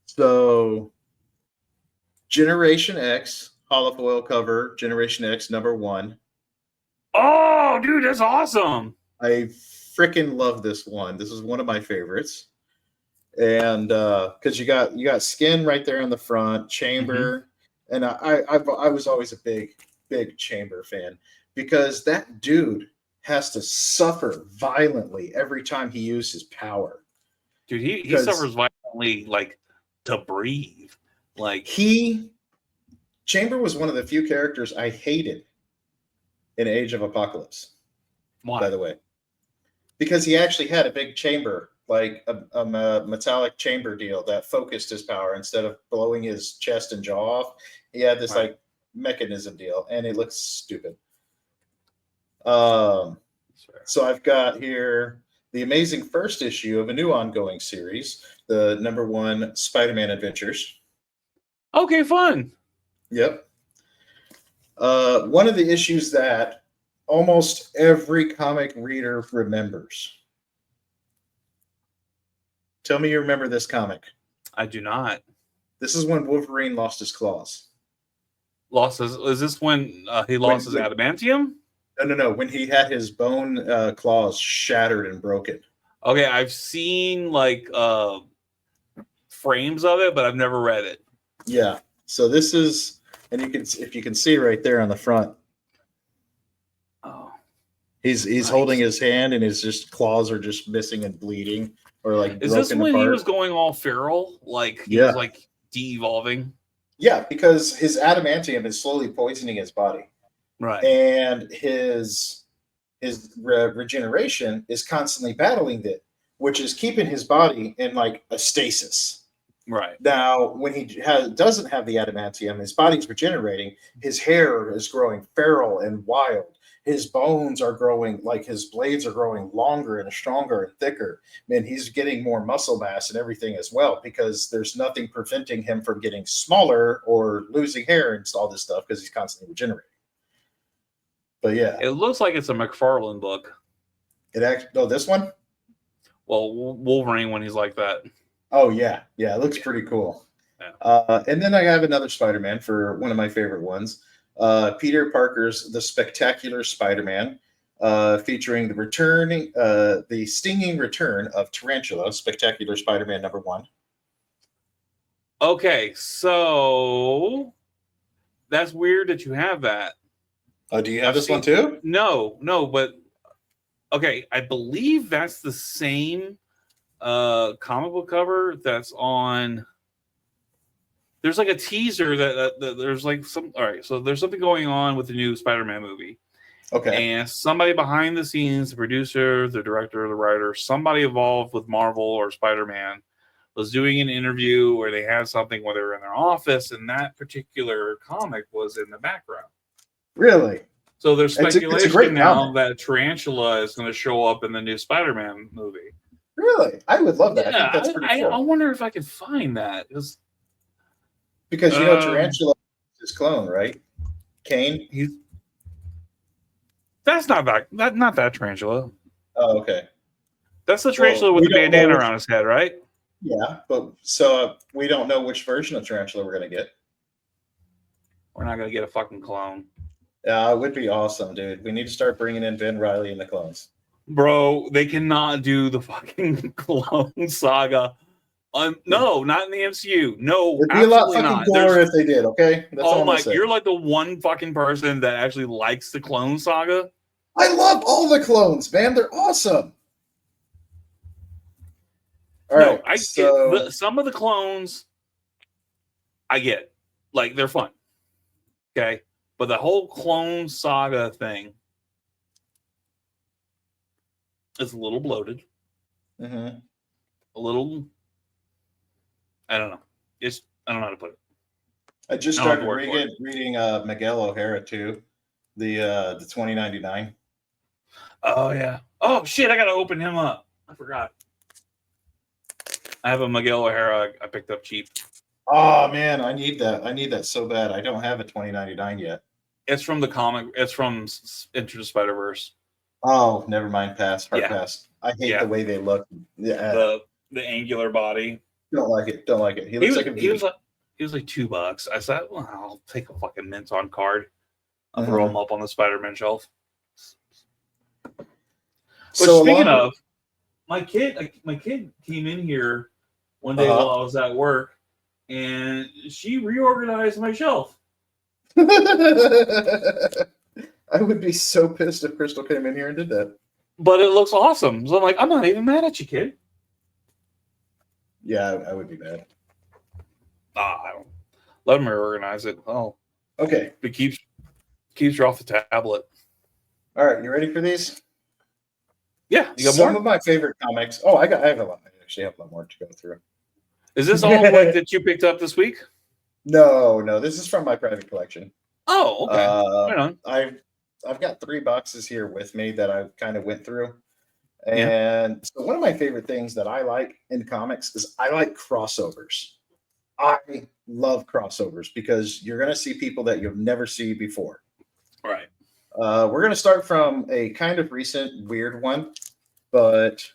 So, Generation X, holofoil cover, Generation X #1. Oh, dude, that's awesome. I freaking love this one. This is one of my favorites. And because you got skin right there on the front, Chamber. And I was always a big Chamber fan because that dude has to suffer violently every time he uses his power. Dude, he suffers violently, like, to breathe. Like, Chamber was one of the few characters I hated in Age of Apocalypse. Why? By the way, because he actually had a big chamber, like a metallic chamber deal that focused his power instead of blowing his chest and jaw off. He had this like mechanism deal, and it looks stupid. So I've got here the amazing first issue of a new ongoing series, the #1 Spider-Man Adventures. Okay, fun. Yep. One of the issues that almost every comic reader remembers. Tell me you remember this comic. I do not. This is when Wolverine lost his claws. Is this when he lost his adamantium? No. When he had his bone claws shattered and broken. Okay, I've seen like frames of it, but I've never read it. Yeah. So this is, and if you can see right there on the front. Oh. He's nice. Holding his hand, and his claws are just missing and bleeding, or like. Is this when he was going all feral? Like he was like de-evolving? Yeah, because his adamantium is slowly poisoning his body. Right. And his regeneration is constantly battling it, which is keeping his body in like a stasis. Right. Now, when he doesn't have the adamantium, his body's regenerating. His hair is growing feral and wild. His bones are growing, like his blades are growing longer and stronger and thicker. And he's getting more muscle mass and everything as well, because there's nothing preventing him from getting smaller or losing hair and all this stuff because he's constantly regenerating. But yeah, it looks like it's a McFarlane book. This one? Well, Wolverine when he's like that. Oh yeah, it looks pretty cool. Yeah. And then I have another Spider-Man for one of my favorite ones, Peter Parker's The Spectacular Spider-Man, featuring the stinging return of Tarantula, Spectacular Spider-Man #1. Okay, so that's weird that you have that. Do you have this one too? No, but okay, I believe that's the same comic book cover that's on. There's like a teaser that there's like some. All right, so there's something going on with the new Spider-Man movie, Okay. And somebody behind the scenes, the producer, the director, the writer, somebody involved with Marvel or Spider-Man was doing an interview where they had something where they were in their office, and that particular comic was in the background. Really? So there's speculation it's a great now comic. that Tarantula is going to show up in the new Spider-Man movie. Really? I would love that. Yeah, I think that's pretty cool. I wonder if I could find that. Because you know Tarantula is his clone, right? Kane? That's not that Tarantula. Oh, okay. That's the Tarantula with the bandana around his head, right? Yeah, but so we don't know which version of Tarantula we're going to get. We're not going to get a fucking clone. Yeah, it would be awesome, dude. We need to start bringing in Ben Reilly and the clones. Bro, they cannot do the fucking clone saga. No, not in the MCU. No, it'd be a lot fucking cooler if they did. Okay, that's all my. You're like the one fucking person that actually likes the clone saga. I love all the clones, man. They're awesome. All right, I get some of the clones. I get, like, they're fun. Okay, but the whole clone saga thing is a little bloated. Mm-hmm. A little. I don't know. I don't know how to put it. I just started reading Miguel O'Hara too, the 2099. Oh yeah. Oh shit! I gotta open him up. I forgot. I have a Miguel O'Hara I picked up cheap. Oh man, I need that. I need that so bad. I don't have a 2099 yet. It's from the comic. It's from Into the Spider-Verse. Oh, never mind. Pass. Pass. I hate the way they look. Yeah. The angular body. Don't like it. Don't like it. He looks like a he was like $2. I said, well, I'll take a fucking mint on card. I'll throw him up on the Spider-Man shelf. So speaking of, my kid came in here one day while I was at work, and she reorganized my shelf. I would be so pissed if Crystal came in here and did that. But it looks awesome. So I'm like, I'm not even mad at you, kid. Yeah, I would be mad. I don't let him reorganize it. Oh, okay. It keeps her off the tablet. All right, you ready for these? Yeah, you got some of my favorite comics. Oh, I have a lot. I actually have a lot more to go through. Is this all like that you picked up this week? No. This is from my private collection. Oh, okay. Right on. I've got 3 boxes here with me that I kind of went through. And so one of my favorite things that I like in comics is I like crossovers. I love crossovers because you're going to see people that you'll never see before. Right. We're going to start from a kind of recent weird one, but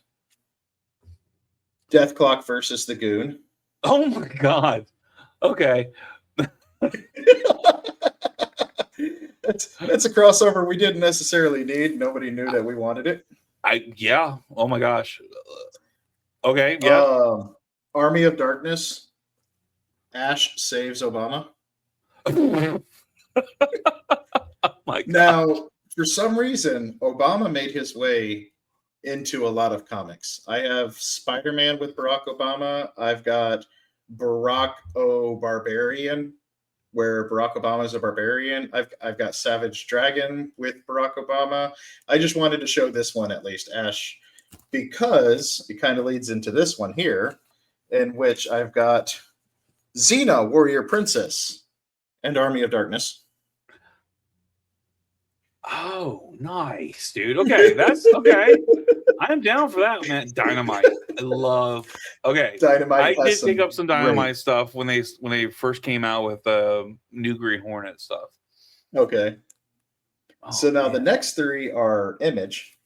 Death Clock versus the Goon. Oh my God. Okay. That's a crossover we didn't necessarily need. Nobody knew that we wanted it. Yeah. Oh my gosh. Okay. Yeah. Army of Darkness. Ash saves Obama. Oh my God. Now, for some reason, Obama made his way into a lot of comics. I have Spider-Man with Barack Obama. I've got Barack Barbarian, where Barack Obama is a barbarian. I've got Savage Dragon with Barack Obama. I just wanted to show this one at least, Ash, because it kind of leads into this one here, in which I've got Xena, Warrior Princess, and Army of Darkness. Oh, nice, dude. Okay, that's okay. I'm down for that, man. Dynamite. I love. Okay, Dynamite. I did pick up some Dynamite stuff when they first came out with new Green Hornet stuff. Okay. Oh, so now the next 3 are Image.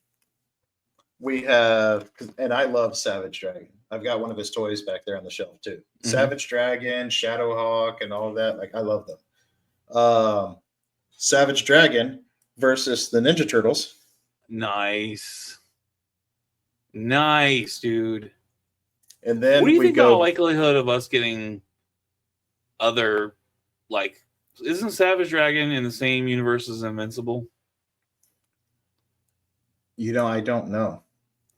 We have, and I love Savage Dragon. I've got one of his toys back there on the shelf too. Mm-hmm. Savage Dragon, Shadowhawk, and all of that. Like, I love them. Savage Dragon versus the Ninja Turtles. Nice, dude. And then what do you think about the likelihood of us getting other, like, isn't Savage Dragon in the same universe as Invincible? You know, I don't know.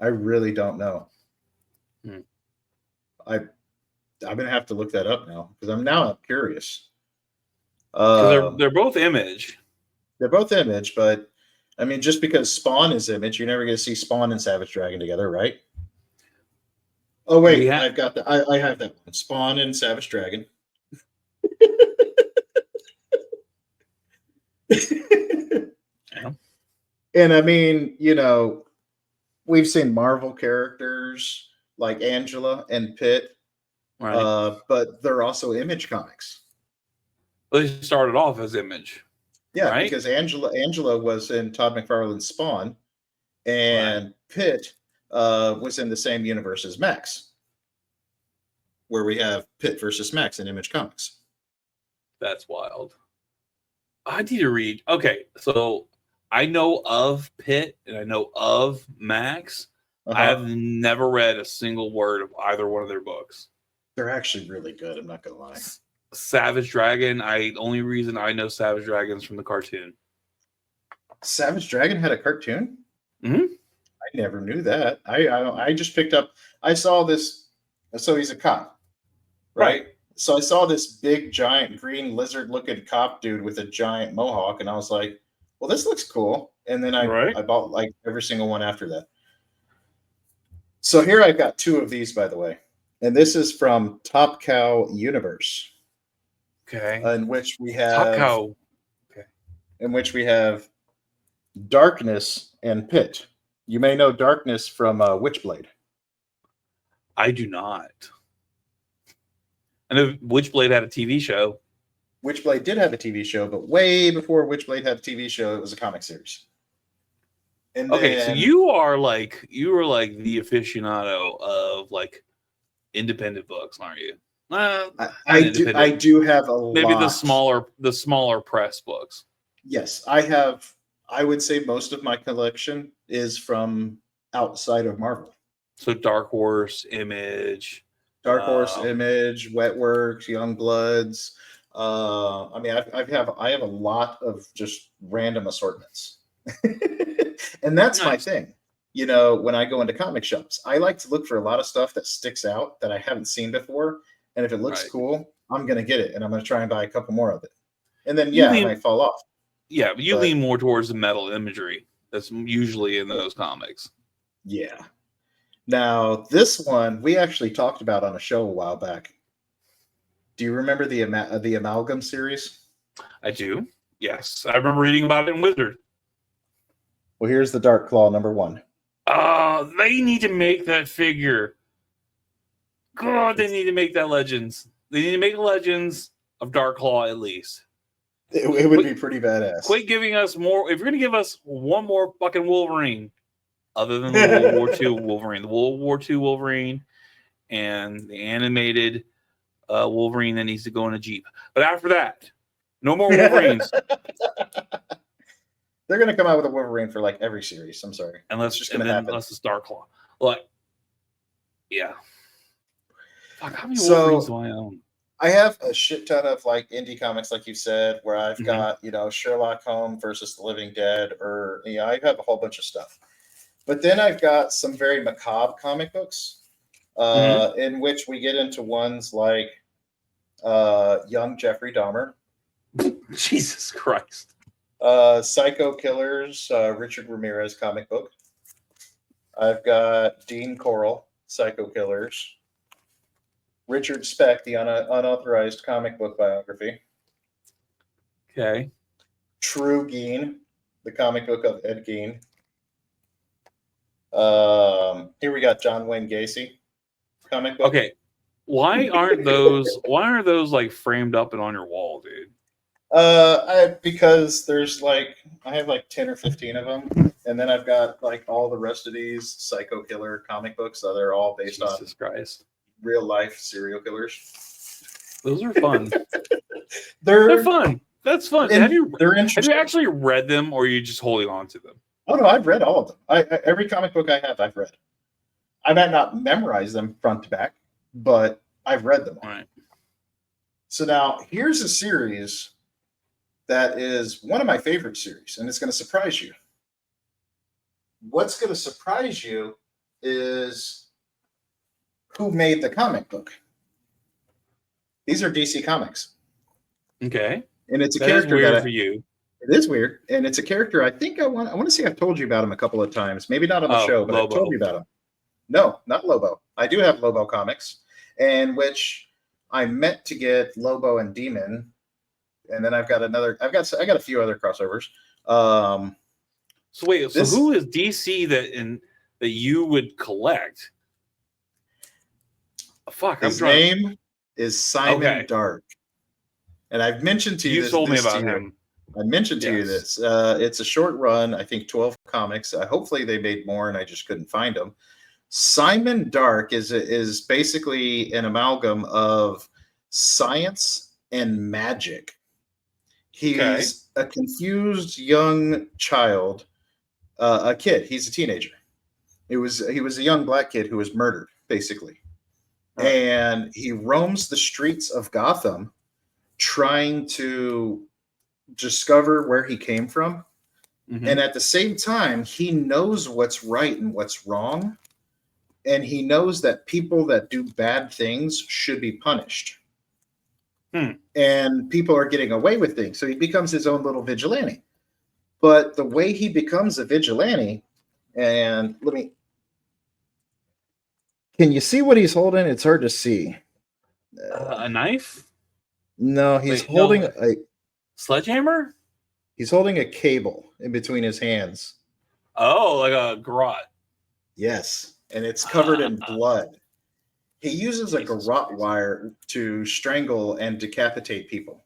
I really don't know. I'm gonna have to look that up now because I'm curious. Because they're both Image. They're both Image, but I mean, just because Spawn is Image, you're never going to see Spawn and Savage Dragon together, right? Oh wait, I've got that. I have that one. Spawn and Savage Dragon. Yeah. And I mean, we've seen Marvel characters like Angela and Pitt, Right. but they're also Image comics. They started off as Image. Yeah, right? because Angela was in Todd McFarlane's Spawn, and Pitt was in the same universe as Max, where we have Pitt versus Max in Image Comics. That's wild. I need to read. Okay, so I know of Pitt and I know of Max. I have never read a single word of either one of their books. They're actually really good. I'm not gonna lie. Savage Dragon. Only reason I know Savage Dragon is from the cartoon. Savage Dragon had a cartoon? Mm-hmm. I never knew that. I just picked up. I saw this. So he's a cop, right? So I saw this big, giant, green lizard-looking cop dude with a giant mohawk, and I was like, "Well, this looks cool." And then I bought like every single one after that. So here I've got two of these, by the way, and this is from Top Cow Universe. Okay. In which we have Top Cow. Okay. In which we have Darkness and Pitt. You may know Darkness from Witchblade. I do not. I know Witchblade had a TV show. Witchblade did have a TV show, but way before Witchblade had a TV show, it was a comic series. And okay, so you were like the aficionado of like independent books, aren't you? I do have maybe lot. the smaller press books. Yes, I have. I would say most of my collection is from outside of Marvel. So Dark Horse, Image, Image, Wetworks, Youngbloods. I mean, I have a lot of just random assortments, and that's my thing. When I go into comic shops, I like to look for a lot of stuff that sticks out that I haven't seen before. And if it looks cool, I'm going to get it. And I'm going to try and buy a couple more of it. And then, it might fall off. Yeah, but you lean more towards the metal imagery that's usually in those comics. Yeah. Now, this one we actually talked about on a show a while back. Do you remember the Amalgam series? I do. Yes. I remember reading about it in Wizard. Well, here's the Dark Claw #1. They need to make that figure. God, they need to make that Legends. They need to make Legends of Dark Claw at least. It would be pretty badass. Quit giving us more. If you're going to give us one more fucking Wolverine, other than the World War II Wolverine, the World War II Wolverine and the animated Wolverine that needs to go in a Jeep. But after that, no more Wolverines. They're going to come out with a Wolverine for like every series. I'm sorry. Unless it's Dark Claw. Like, yeah. Fuck, how many Wolverines do I own? I have a shit ton of like indie comics, like you said, where I've got, Sherlock Holmes versus the Living Dead, or, I have a whole bunch of stuff. But then I've got some very macabre comic books, in which we get into ones like Young Jeffrey Dahmer. Jesus Christ. Psycho Killers, Richard Ramirez comic book. I've got Dean Corll, Psycho Killers. Richard Speck, the unauthorized comic book biography. Okay. True Gein, the comic book of Ed Gein. Here we got John Wayne Gacy comic book. Okay. Why aren't those like framed up and on your wall, dude? Because there's I have like 10 or 15 of them, and then I've got like all the rest of these Psycho Killer comic books. So they're all based on Christ. Real life serial killers. Those are fun. They're fun. That's fun. Have you actually read them, or are you just holding on to them? Oh no, I've read all of them. Every comic book I have, I've read. I might not memorize them front to back, but I've read them all. Right. So now here's a series that is one of my favorite series, and it's going to surprise you. What's going to surprise you is who made the comic book. These are DC Comics. Okay. And it's a character weird for you. It is weird, and it's a character. I think I want to say I've told you about him a couple of times. Maybe not on the show, but I've told you about him. No, not Lobo. I do have Lobo comics, and which I meant to get Lobo and Demon, and then I've got a few other crossovers. So wait, so who is DC that you would collect? Fuck, his name is Simon Dark, and I've mentioned to you. You told me about him. I mentioned to you this. It's a short run. I think 12 comics. Hopefully they made more, and I just couldn't find them. Simon Dark is basically an amalgam of science and magic. He's a confused young child, a kid. He's a teenager. He was a young black kid who was murdered, basically. Right. And he roams the streets of Gotham trying to discover where he came from. Mm-hmm. And at the same time, he knows what's right and what's wrong. And he knows that people that do bad things should be punished. And people are getting away with things. So he becomes his own little vigilante. But the way he becomes a vigilante, and can you see what he's holding? It's hard to see. A knife? No, he's holding a sledgehammer? He's holding a cable in between his hands. Oh, like a garrote. Yes. And it's covered in blood. He uses a garrote wire to strangle and decapitate people.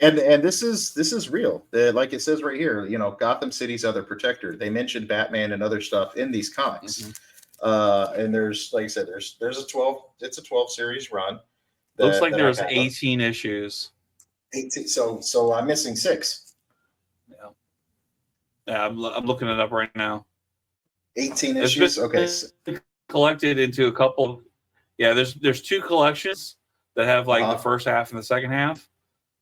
and this is real. Like it says right here, Gotham City's other protector. They mentioned Batman and other stuff in these comics. Mm-hmm. And there's, like I said, there's a 12. It's a 12 series run. Looks like there's 18 issues. 18. So I'm missing 6. Yeah, I'm looking it up right now. 18 issues. Okay. Collected into a couple. Yeah, there's 2 collections that have the first half and the second half.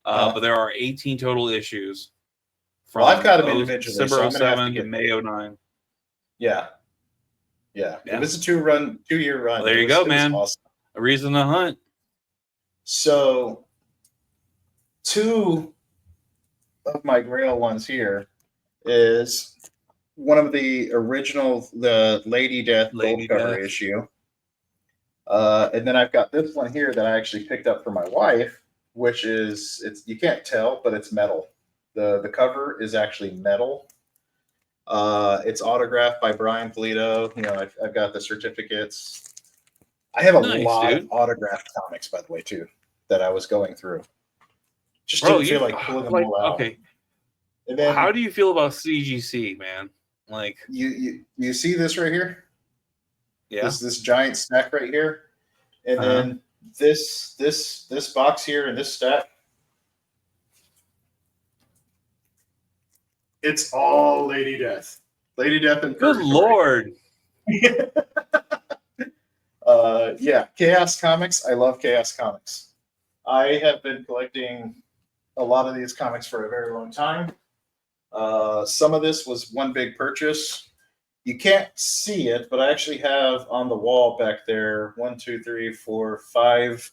But there are 18 total issues. From I've got them individually. December 07 to May 09. Yeah. It was a 2-year run. Well, there you go, man. Awesome. A reason to hunt. So 2 of my Grail ones here is one of the Lady Death gold cover issue. And then I've got this one here that I actually picked up for my wife, which is, you can't tell, but it's metal. The cover is actually metal. It's autographed by Brian Polito. I've got the certificates. I have a lot of autographed comics, by the way, too, that I was going through. Just didn't feel like pulling them all out. Okay. And then, how do you feel about CGC, man? Like you see this right here? Yeah. This giant stack right here. And then this box here and this stack. It's all Lady Death. Lady Death and Good Lord. Yeah, Chaos Comics. I love Chaos Comics. I have been collecting a lot of these comics for a very long time. Some of this was one big purchase. You can't see it, but I actually have on the wall back there 1, 2, 3, 4, 5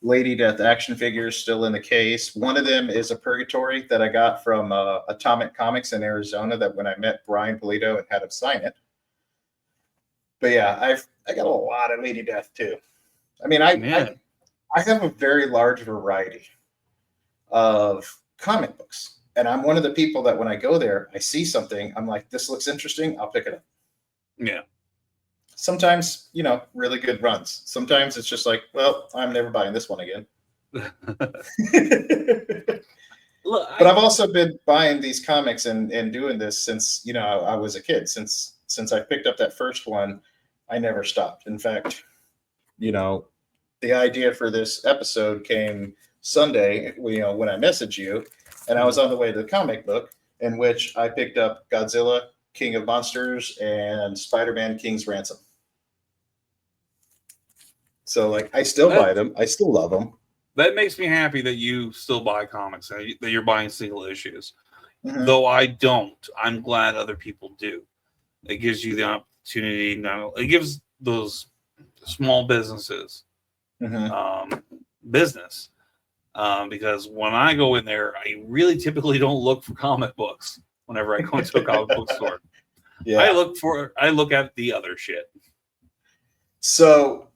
Lady Death action figures still in the case. One of them is a Purgatory that I got from Atomic Comics in Arizona, that when I met Brian Polito and had him sign it. But yeah, I got a lot of Lady Death too. I mean, I have a very large variety of comic books. And I'm one of the people that when I go there, I see something, I'm like, this looks interesting, I'll pick it up. Yeah. Sometimes, really good runs. Sometimes it's just like, well, I'm never buying this one again. Look, but I've also been buying these comics and doing this since, I was a kid. Since I picked up that first one, I never stopped. In fact, the idea for this episode came Sunday, when I messaged you. And I was on the way to the comic book, in which I picked up Godzilla, King of Monsters, and Spider-Man, King's Ransom. So, I still buy them. I still love them. That makes me happy that you still buy comics, that you're buying single issues. Mm-hmm. Though I don't. I'm glad other people do. It gives you the opportunity. It gives those small businesses business. Because when I go in there, I really typically don't look for comic books whenever I go into a comic book store. Yeah. I look at the other shit. So,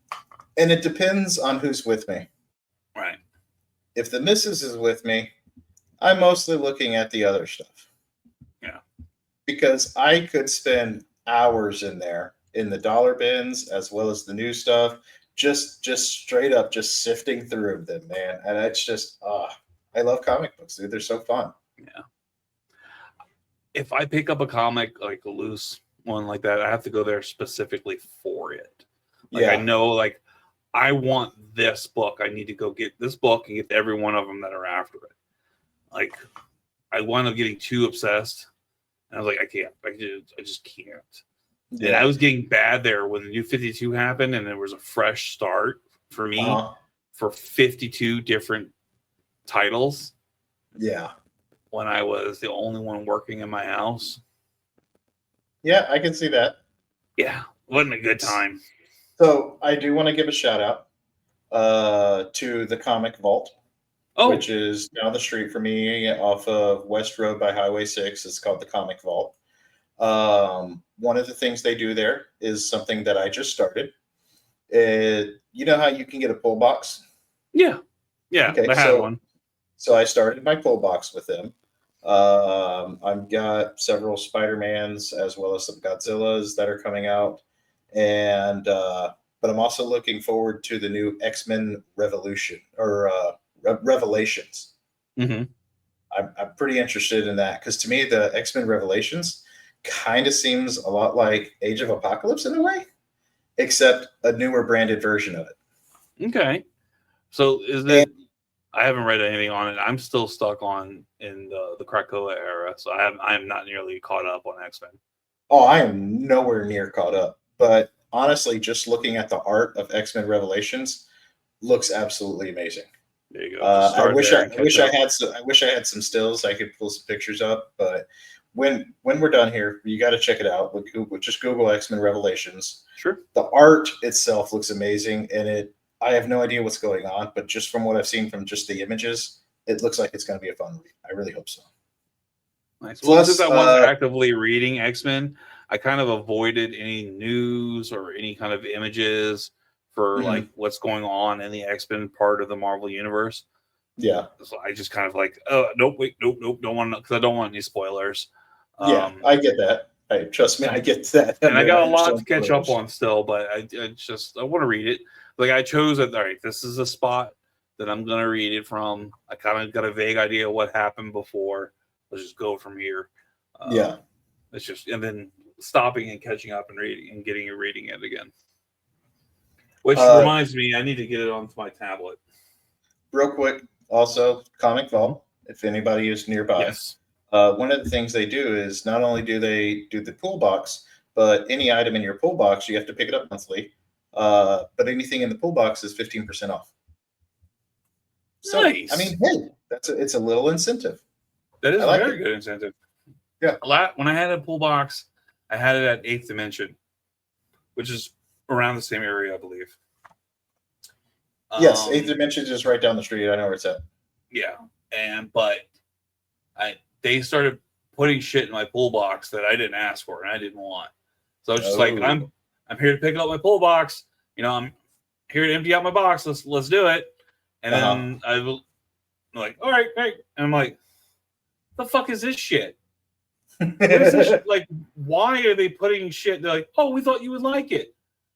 and it depends on who's with me. Right. If the missus is with me, I'm mostly looking at the other stuff. Yeah. Because I could spend hours in there in the dollar bins as well as the new stuff, just straight up just sifting through them, man. And it's just I love comic books, dude. They're so fun. Yeah. If I pick up a comic, like a loose one like that, I have to go there specifically for it. Like, I know, like, I want this book. I need to go get this book and get every one of them that are after it. Like, I wound up getting too obsessed. And I was like, I can't. I just can't. Yeah. And I was getting bad there when the new 52 happened, and there was a fresh start for me for 52 different titles. Yeah. When I was the only one working in my house. Yeah, I can see that. Yeah, wasn't a good time. So I do want to give a shout out to the Comic Vault, which is down the street from me off of West Road by Highway 6. It's called the Comic Vault. One of the things they do there is something that I just started. You know how you can get a pull box? Yeah. Yeah, okay, I had one. So I started my pull box with them. I've got several Spider-Mans as well as some Godzillas that are coming out. And but I'm also looking forward to the new X-Men Revolution or Revelations. Mm-hmm. I'm pretty interested in that because to me the X-Men Revelations kind of seems a lot like Age of Apocalypse in a way, except a newer branded version of it. Okay. So is it? I haven't read anything on it. I'm still stuck in the Krakoa era, so I am not nearly caught up on X-Men. Oh, I am nowhere near caught up. But honestly, just looking at the art of X-Men Revelations looks absolutely amazing. There you go. I wish I had some stills I could pull some pictures up, but when we're done here, you got to check it out. Just Google X-Men Revelations. Sure. The art itself looks amazing, and I have no idea what's going on, but just from what I've seen from just the images, it looks like it's going to be a fun read. I really hope so. Nice. Well, since I wasn't actively reading X-Men, I kind of avoided any news or any kind of images for like what's going on in the X-Men part of the Marvel universe. Yeah. So I just kind of like, oh, nope, don't want to, because I don't want any spoilers. Yeah, I get that. Hey, trust me, I get that. And I got a lot to catch up on still, but I want to read it. Like I chose it. All right, this is a spot that I'm going to read it from. I kind of got a vague idea of what happened before. Let's just go from here. Yeah. It's just, and then stopping and catching up and reading and reading it again. Which reminds me, I need to get it onto my tablet. Real quick, also Comic Vault, if anybody is nearby. Yes. One of the things they do is not only do they do the pull box, but any item in your pull box, you have to pick it up monthly. But anything in the pull box is 15% off. So, nice. I mean, hey, it's a little incentive. That is a very good incentive. Yeah. When I had a pull box, I had it at 8th Dimension, which is around the same area, I believe. Yes, 8th Dimension is just right down the street. I know where it's at. Yeah, but they started putting shit in my pull box that I didn't ask for and I didn't want. So I was just like, I'm here to pick up my pull box. You know, I'm here to empty out my box. Let's do it. And then I'm like, all right, great. And I'm like, the fuck is this shit? What is this shit? Like, why are they putting shit? They're like, oh, we thought you would like it.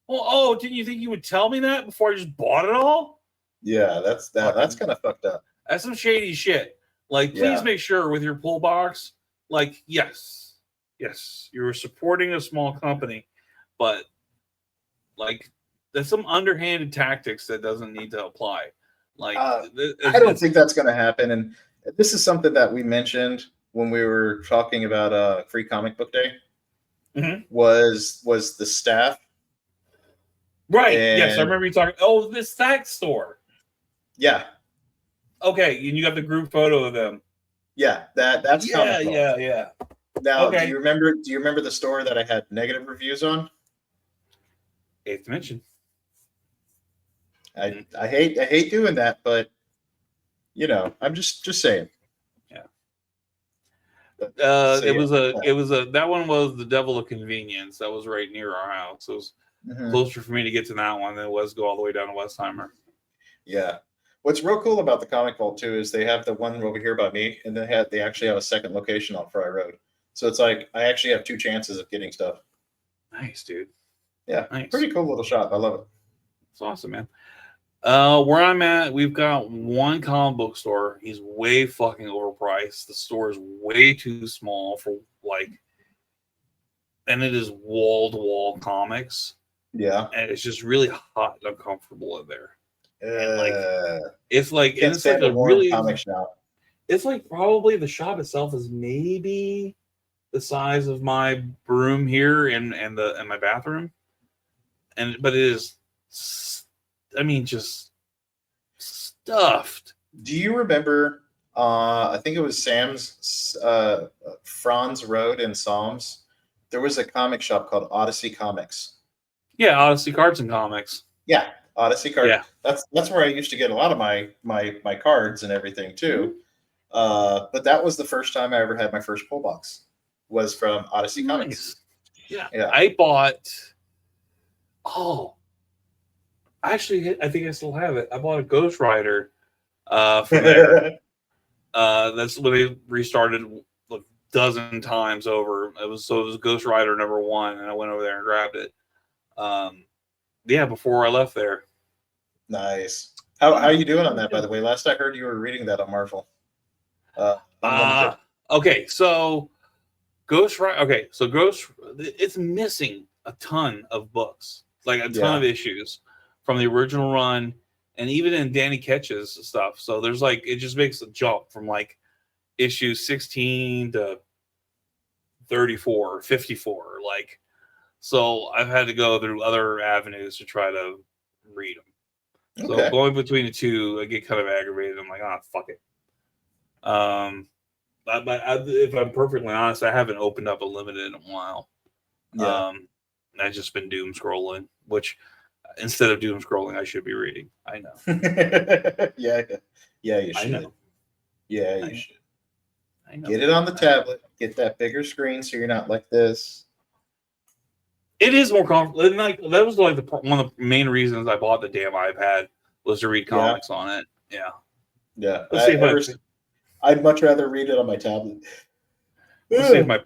Well, didn't you think you would tell me that before I just bought it all? Yeah, that's kind of fucked up. That's some shady shit. Like, please make sure with your pull box, like, yes, you're supporting a small company, but like, there's some underhanded tactics that doesn't need to apply. Like, I don't think that's going to happen. And this is something that we mentioned when we were talking about Free Comic Book Day. Mm-hmm. Was the staff. Right. Yes, I remember you talking. Oh, the stack store. Yeah. Okay, and you got the group photo of them. Yeah, that's yeah. Now, do you remember the store that I had negative reviews on? 8th Dimension. I hate doing that, but I'm just saying. Yeah. So, it was that one was the Devil of Convenience. That was right near our house. It was closer for me to get to that one than it was go all the way down to Westheimer. Yeah. What's real cool about the Comic Vault too is they have the one over here by me, and they actually have a second location on Fry Road. So it's like I actually have 2 chances of getting stuff. Nice, dude. Yeah, nice. Pretty cool little shop. I love it. It's awesome, man. Where I'm at, we've got one comic book store. He's way fucking overpriced. The store is way too small for and it is wall to wall comics. Yeah, and it's just really hot and uncomfortable in there. And it's like a really comic shop. It's like probably the shop itself is maybe the size of my room here and my bathroom, but it is, I mean, just stuffed. Do you remember? I think it was Sam's Franz Road in Psalms. There was a comic shop called Odyssey Comics. Yeah, Odyssey Cards and Comics. Yeah, Odyssey Cards. Yeah. That's where I used to get a lot of my cards and everything too. But that was the first time I ever had my first pull box. Was from Odyssey Comics. Yeah. I bought. Oh, actually, I think I still have it. I bought a Ghost Rider from there. That's when they restarted a dozen times over. It was Ghost Rider #1, and I went over there and grabbed it. Before I left there. Nice. How are you doing on that, by the way? Last I heard, you were reading that on Marvel. Okay, so Ghost Rider. Okay, so it's missing a ton of books, like a ton of issues from the original run, and even in Danny Ketch's stuff. So there's it just makes a jump from issue 16 to 34 or 54. So I've had to go through other avenues to try to read them. Okay. So going between the two, I get kind of aggravated. I'm like, fuck it. But if I'm perfectly honest, I haven't opened up a limited in a while. Yeah. I've just been doom scrolling, which instead of doom scrolling, I should be reading. I know. Yeah, you should. I know. Yeah, you should. I know. Get it on the tablet. Get that bigger screen so you're not like this. It is more comfortable. That was one of the main reasons I bought the damn iPad was to read comics on it. Yeah. Yeah. I'd much rather read it on my tablet. Let's see if my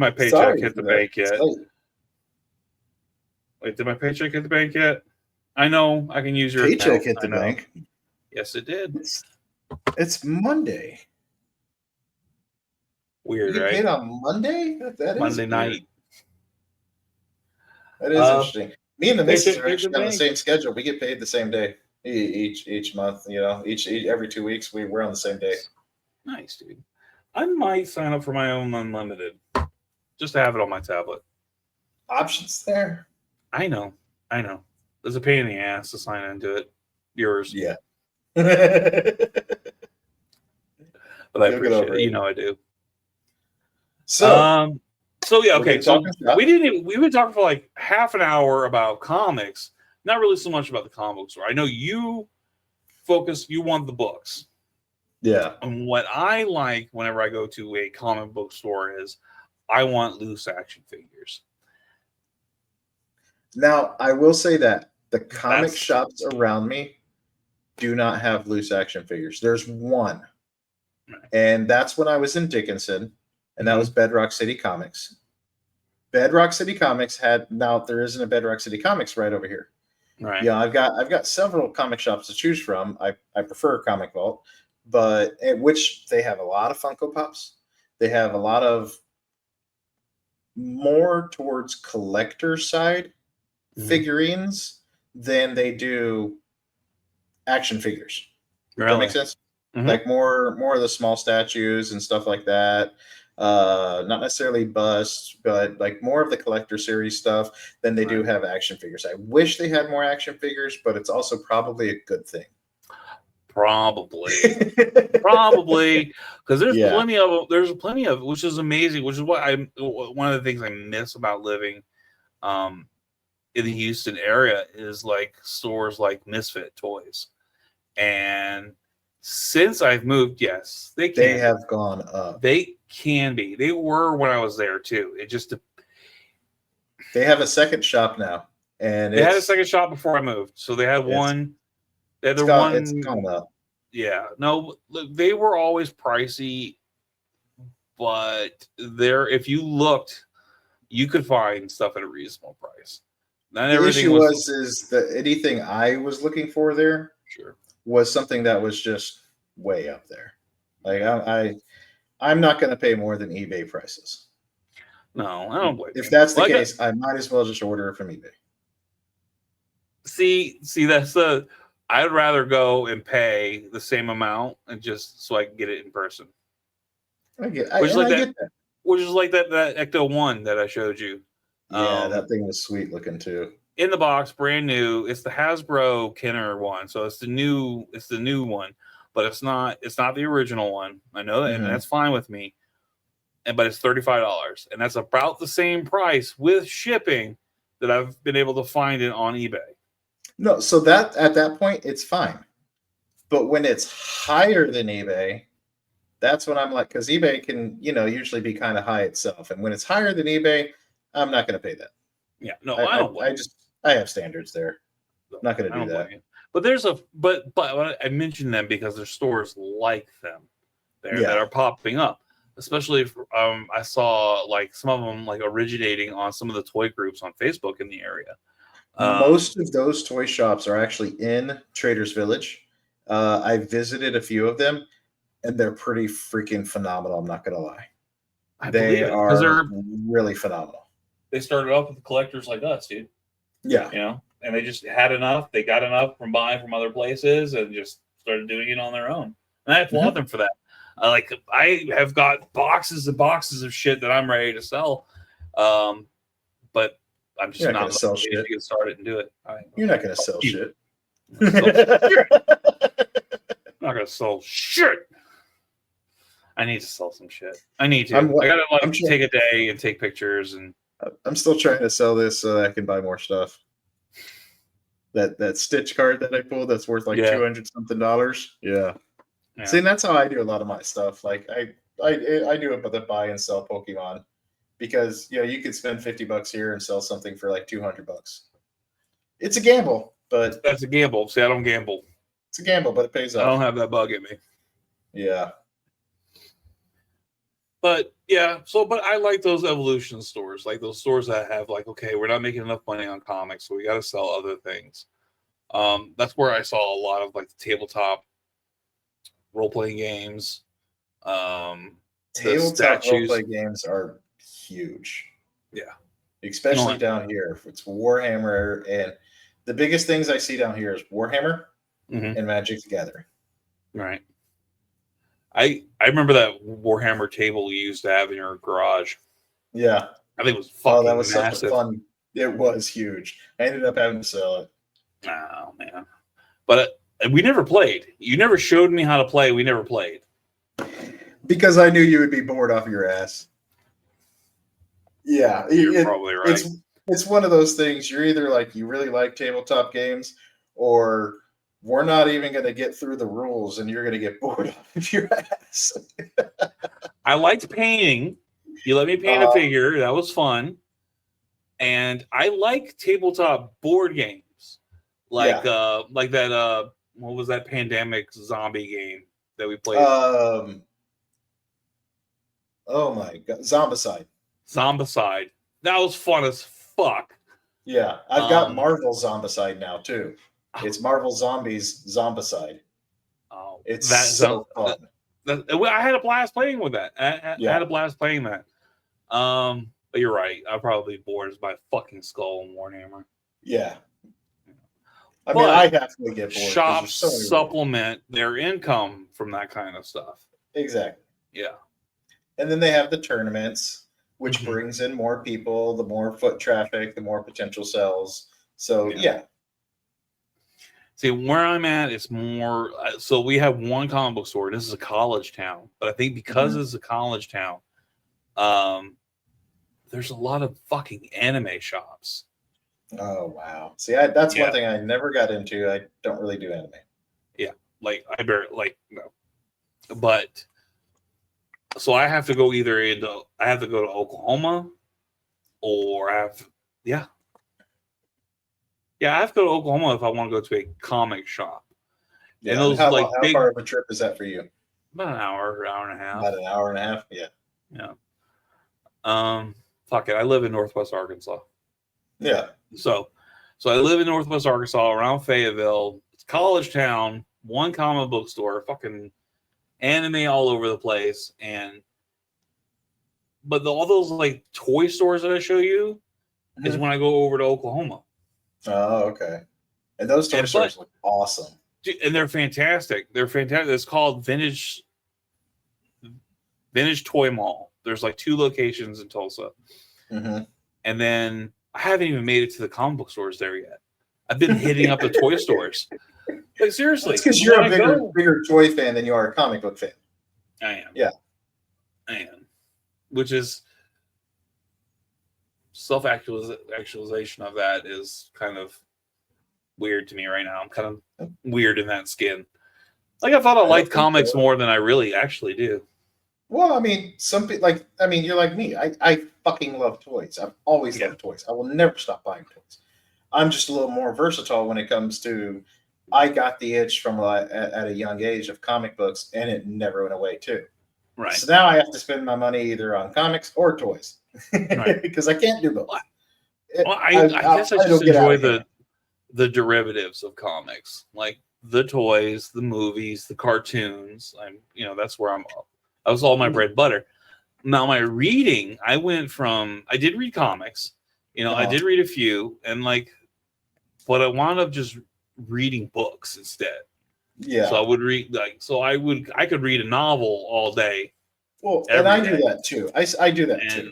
paycheck hit the bank yet. Wait, did my paycheck hit the bank yet? I know I can use your paycheck hit the bank. Yes, it did. It's Monday. Weird, you right? Paid on Monday? That Monday is night. That is interesting. Me and the missus are actually on the same schedule. We get paid the same day each month. Every 2 weeks we're on the same day. Nice, dude. I might sign up for my own unlimited, just to have it on my tablet. Options there. I know. There's a pain in the ass to sign into it. Yours. Yeah. But I appreciate it. I do. So yeah, okay. So we've been talking for half an hour about comics, not really so much about the comic book store. I know you want the books. Yeah. And what I like whenever I go to a comic book store is I want loose action figures. Now, I will say that the comic shops around me do not have loose action figures. There's one. Right. And that's when I was in Dickinson, and that was Bedrock City Comics. Bedrock City Comics there isn't a Bedrock City Comics right over here. Right. Yeah, I've got several comic shops to choose from. I prefer Comic Vault, but which they have a lot of Funko Pops. They have a lot of more towards collector side figurines than they do action figures. Really? That makes sense. Like more of the small statues and stuff like that. Not necessarily busts, but more of the collector series stuff than they do have action figures. I wish they had more action figures, but it's also probably a good thing. Probably, because there's plenty of. There's plenty of, which is amazing. Which is one of the things I miss about living, in the Houston area is stores like Misfit Toys, and Since I've moved, yes, they have gone up. They can be. They were when I was there too. It just they have a second shop now, and they had a second shop before I moved, so they had one. They had one. It's gone up. Yeah, no, look, they were always pricey, but if you looked, you could find stuff at a reasonable price. Not the issue is that anything I was looking for there was something that was just way up there. Like I'm not going to pay more than eBay prices. No, I don't blame you. If that's the case, I might as well just order it from eBay. See, that's the. I'd rather go and pay the same amount and just so I can get it in person. I get that. Which is like that Ecto 1 that I showed you. Yeah, that thing was sweet looking too. In the box, brand new. It's the Hasbro Kenner one, so it's the new one, but it's not the original one. I know that, and that's fine with me. But it's $35, and that's about the same price with shipping that I've been able to find it on eBay. No, so that at that point it's fine, but when it's higher than eBay, that's when I'm like, because eBay can usually be kind of high itself, and when it's higher than eBay, I'm not going to pay that. Yeah, no, I don't. I have standards there. I'm not going to do that. But there's but I mentioned them because there's stores like them there that are popping up. Especially if, I saw like some of them like originating on some of the toy groups on Facebook in the area. Most of those toy shops are actually in Traders Village. I visited a few of them, and they're pretty freaking phenomenal. I'm not going to lie. They're really phenomenal. They started off with collectors like us, dude. Yeah. And they just had enough. They got enough from buying from other places and just started doing it on their own. And I applaud them for that. I have got boxes and boxes of shit that I'm ready to sell. But I'm just not going to sell shit. To get started and do it. You're not going to sell shit. I'm not going to sell shit. I need to sell some shit. I need to. I gotta take a day and take pictures. And I'm still trying to sell this so that I can buy more stuff. That Stitch card that I pulled that's worth like $200 something. Yeah. See, and that's how I do a lot of my stuff. Like I do it, but the buy and sell Pokemon, because you could spend $50 here and sell something for like $200. It's a gamble, but that's a gamble. See, I don't gamble. It's a gamble, but it pays off. I don't have that bug in me. Yeah. But yeah, but I like those evolution stores, like those stores that have like, okay, we're not making enough money on comics, so we got to sell other things. That's where I saw a lot of like the tabletop role-playing games. Tabletop role-playing games are huge. Yeah. Especially down here. It's Warhammer, and the biggest things I see down here is Warhammer and Magic the Gathering. Right. I remember that Warhammer table you used to have in your garage. Yeah. I think it was fucking that was massive. Such a fun. It was huge. I ended up having to sell it. Oh, man. But we never played. You never showed me how to play. We never played. Because I knew you would be bored off your ass. Yeah. You're probably right. It's one of those things. You're either like, you really like tabletop games, or we're not even going to get through the rules and you're going to get bored off your ass. I liked painting. You let me paint a figure. That was fun. And I like tabletop board games. Like that, what was that pandemic zombie game that we played? Oh my God. Zombicide. That was fun as fuck. Yeah. I've got Marvel Zombicide now too. It's Marvel Zombies Zombicide. Oh, it's so fun. I had a blast playing with that. I had a blast playing that. But you're right. I'm probably bored as my fucking skull in Warhammer. Yeah. I mean, I have to get bored. Shops supplement their income from that kind of stuff. Exactly. Yeah. And then they have the tournaments, which brings in more people. The more foot traffic, the more potential sales. So, yeah. See, where I'm at, it's more. So we have one comic book store. This is a college town, but I think because it's a college town, there's a lot of fucking anime shops. Oh wow! See, that's one thing I never got into. I don't really do anime. Yeah, Like I barely like no, but so I have to go I have to go to Oklahoma, or I have yeah I have to go to Oklahoma if I want to go to a comic shop. Yeah. And those how like big, far of a trip is that for you? about an hour, hour and a half. About an hour and a half. Yeah. Yeah. Fuck it. I live in Northwest Arkansas. Yeah. So I live in Northwest Arkansas around Fayetteville. It's a college town, one comic book store, fucking anime all over the place. But all those like toy stores that I show you is when I go over to Oklahoma. Oh, okay. And those toy stores look awesome. And they're fantastic. They're fantastic. It's called Vintage Toy Mall. There's like 2 locations in Tulsa. And then I haven't even made it to the comic book stores there yet. I've been hitting up the toy stores. Like seriously. It's because you're a bigger toy fan than you are a comic book fan. I am. Yeah. I am. Which is self-actualization of that is kind of weird to me right now. I'm kind of weird in that skin. Like I thought I liked comics more than I really actually do. Well, I mean, some people you're like me. I fucking love toys. I've always loved toys. I will never stop buying toys. I'm just a little more versatile when it comes to. I got the itch from at a young age of comic books, and it never went away too. Right. So now I have to spend my money either on comics or toys, because I can't do both. Well, I guess I just enjoy the derivatives of comics, like the toys, the movies, the cartoons. That's where that was all my bread and butter. Now my reading, I did read comics, I did read a few, but I wound up just reading books instead. Yeah. So I would read I could read a novel all day. Well, and I do that too. I do that too.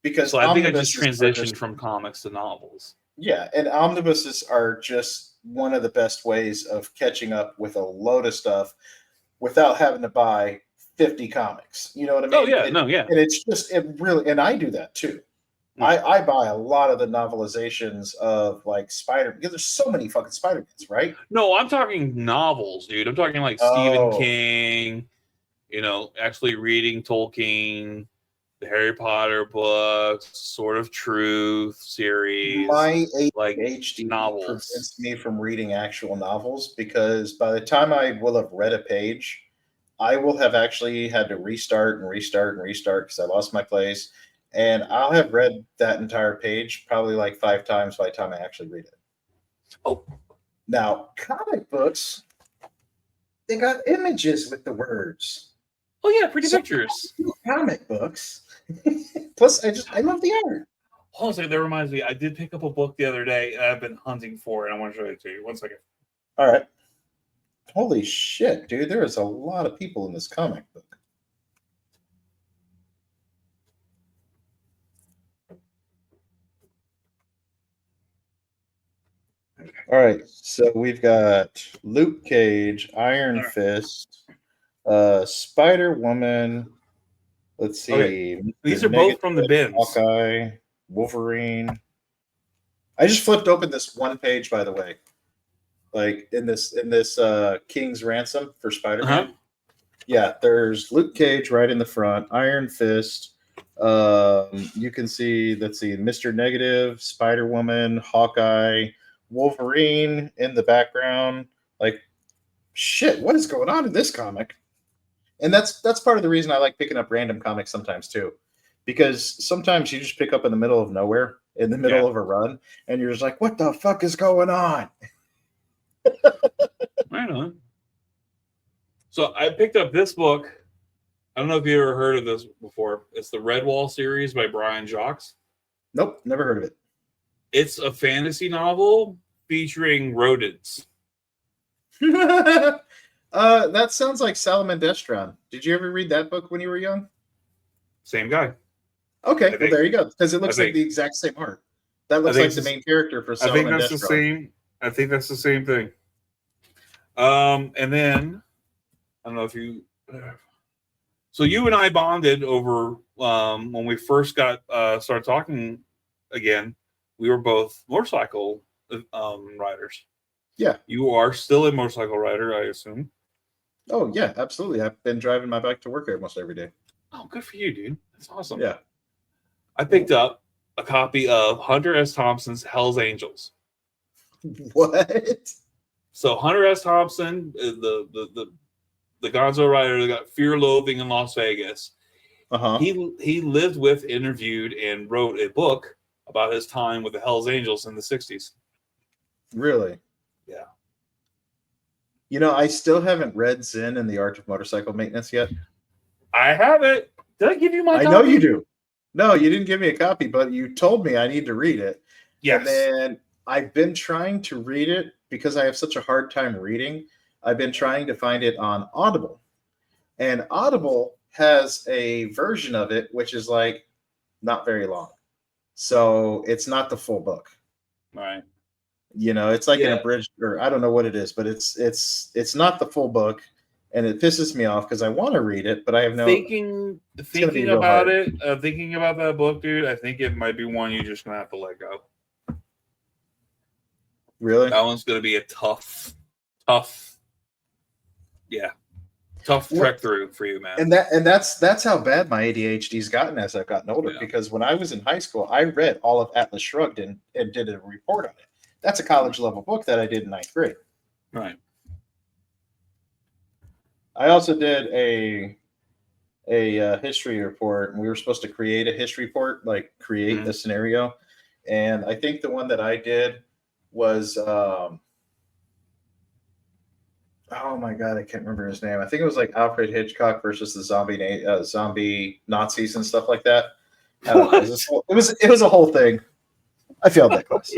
Because I think I just transitioned from comics to novels. Yeah, and omnibuses are just one of the best ways of catching up with a load of stuff without having to buy 50 comics. You know what I mean? Oh yeah, And it's just and I do that too. I buy a lot of the novelizations of like because there's so many fucking Spider-Mans, right? No, I'm talking novels, dude. I'm talking like Stephen King, actually reading Tolkien, the Harry Potter books, Sword of Truth series. My ADHD novels prevents me from reading actual novels because by the time I will have read a page, I will have actually had to restart because I lost my place. And I'll have read that entire page probably like 5 times by the time I actually read it. Oh. Now, comic books, they got images with the words. Oh, yeah, pretty pictures. Comic books. Plus, I love the art. Hold on a second. That reminds me. I did pick up a book the other day I've been hunting for, and I want to show it to you. 1 second. All right. Holy shit, dude. There is a lot of people in this comic book. All right, so we've got Luke Cage, Iron Fist, Spider-Woman. Let's see. Okay. These are both from the bins. Hawkeye, Wolverine. I just flipped open this one page, by the way. Like in this King's Ransom for Spider-Man. Yeah, there's Luke Cage right in the front, Iron Fist. You can see, let's see, Mr. Negative, Spider-Woman, Hawkeye, Wolverine in the background. Like, shit, what is going on in this comic? And that's part of the reason I like picking up random comics sometimes too, because sometimes you just pick up in the middle of nowhere, in the middle of a run, and you're just like, what the fuck is going on? Right on. So I picked up this book. I don't know if you ever heard of this before. It's the Redwall series by Brian Jacques. Nope, never heard of it. It's a fantasy novel featuring rodents. That sounds like Salamandestron. Did you ever read that book when you were young? Same guy. Okay, well, there you go. Because it looks like the exact same art. That looks like the main character for Salamandestron. I think that's the same. I think that's the same thing. And then I don't know if you. So you and I bonded over when we first started talking again. We were both motorcycle riders. Yeah. You are still a motorcycle rider, I assume. Oh yeah, absolutely. I've been driving my bike to work almost every day. Oh, good for you, dude. That's awesome. Yeah. I picked up a copy of Hunter S. Thompson's Hell's Angels. What? So Hunter S. Thompson, the Gonzo rider that got Fear, Loathing in Las Vegas. Uh-huh. He lived with, interviewed, and wrote a book about his time with the Hell's Angels in the 60s. Really? Yeah. You know, I still haven't read Zen and the Art of Motorcycle Maintenance yet. I have it. Did I give you my copy? I know you do. No, you didn't give me a copy, but you told me I need to read it. Yes. And then I've been trying to read it because I have such a hard time reading. I've been trying to find it on Audible. And Audible has a version of it, which is like not very long. So it's not the full book. Right. You know, it's like an abridged, or I don't know what it is, but it's not the full book, and it pisses me off because I want to read it, but I have no thinking about it. Thinking about that book, dude. I think it might be one you're just gonna have to let go. Really? That one's gonna be a tough trek through for you, man. And that's how bad my ADHD's gotten as I've gotten older. Yeah. Because when I was in high school, I read all of Atlas Shrugged and did a report on it. That's a college level book that I did in 9th grade. Right. I also did a history report, and we were supposed to create a history report, like create a scenario. And I think the one that I did was, oh my God, I can't remember his name. I think it was like Alfred Hitchcock versus the zombie Nazis and stuff like that. I don't know. It was a whole thing. I failed that class.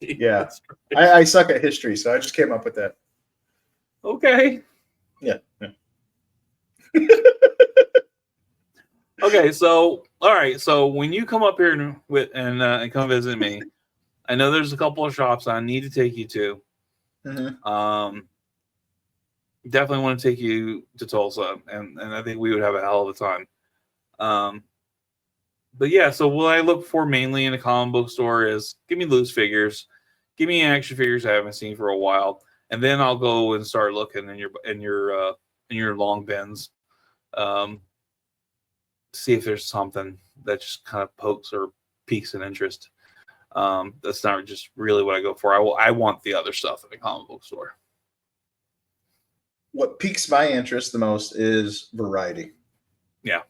Yeah, I suck at history, so I just came up with that. Okay. Yeah. Okay, so all right, so when you come up here and come visit me, I know there's a couple of shops I need to take you to. Mm-hmm. Definitely want to take you to Tulsa, and I think we would have a hell of a time. But yeah, so what I look for mainly in a comic book store is give me loose figures, give me action figures I haven't seen for a while, and then I'll go and start looking in your long bins, see if there's something that just kind of pokes or piques an interest. That's not just really what I go for. I want the other stuff in a comic book store. What piques my interest the most is variety. Yeah.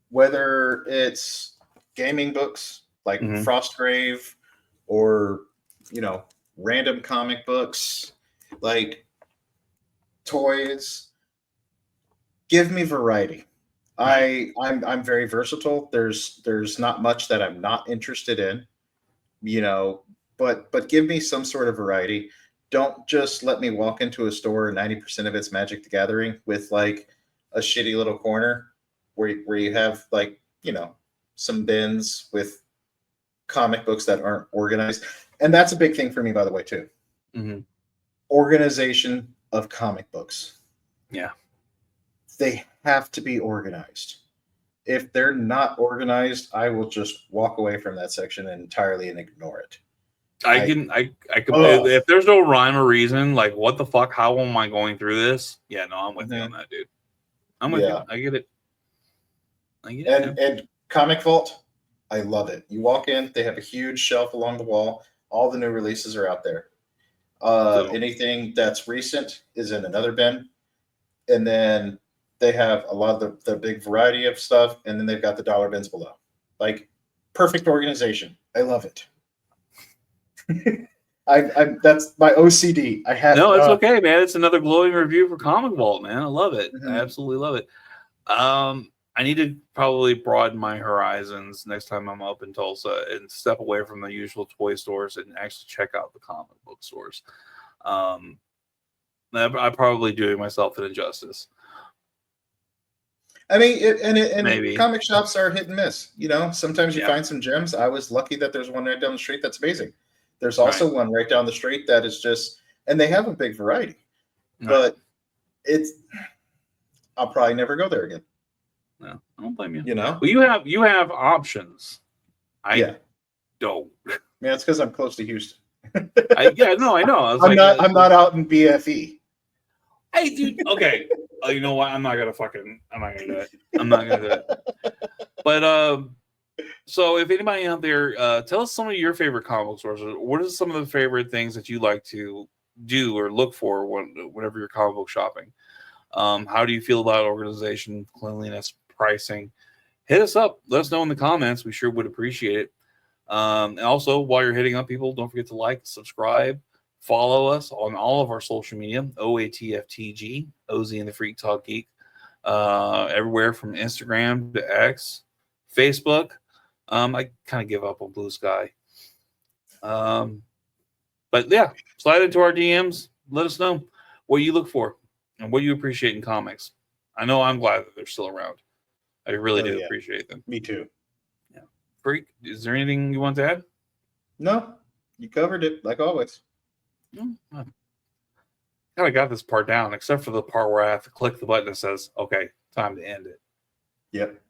Whether it's gaming books like Frostgrave or, random comic books, like toys, give me variety. Right. I'm very versatile. There's not much that I'm not interested in, but give me some sort of variety. Don't just let me walk into a store and 90% of it's Magic the Gathering with like a shitty little corner where you have like, some bins with comic books that aren't organized. And that's a big thing for me, by the way, too. Mm-hmm. Organization of comic books. Yeah. They have to be organized. If they're not organized, I will just walk away from that section entirely and ignore it. I can if there's no rhyme or reason, like what the fuck, how am I going through this? Yeah, no, I'm with you on that, dude. I'm with you. I get it. And Comic Vault, I love it. You walk in, they have a huge shelf along the wall. All the new releases are out there. Anything that's recent is in another bin. And then they have a lot of the big variety of stuff, and then they've got the dollar bins below. Like, perfect organization. I love it. That's my OCD. I have no, it's okay, man. It's another glowing review for Comic Vault, man. I love it. Mm-hmm. I absolutely love it. I need to probably broaden my horizons next time I'm up in Tulsa and step away from the usual toy stores and actually check out the comic book stores. I'm probably doing myself an injustice. I mean, maybe comic shops are hit and miss. Sometimes you find some gems. I was lucky that there's one right down the street that's amazing. There's also one right down the street that is just, and they have a big variety, but I'll probably never go there again. No, I don't blame you. Well, you have options. I don't. Yeah, it's because I'm close to Houston. I know. I'm not out in BFE. Hey, dude. Okay. You know what? I'm not gonna do it. I'm not gonna do it. But so if anybody out there, tell us some of your favorite comic stores. What are some of the favorite things that you like to do or look for whenever you're comic book shopping? How do you feel about organization, cleanliness, pricing? Hit us up. Let us know in the comments. We sure would appreciate it. And also, while you're hitting up people, don't forget to like, subscribe, follow us on all of our social media, OATFTG, OZ and the Freak Talk Geek, everywhere from Instagram to X, Facebook. I kind of give up on Blue Sky. But yeah, slide into our DMs. Let us know what you look for and what you appreciate in comics. I know I'm glad that they're still around. I really do appreciate them. Me too. Yeah. Freak, is there anything you want to add? No, you covered it like always. I kind of got this part down, except for the part where I have to click the button that says, okay, time to end it. Yep.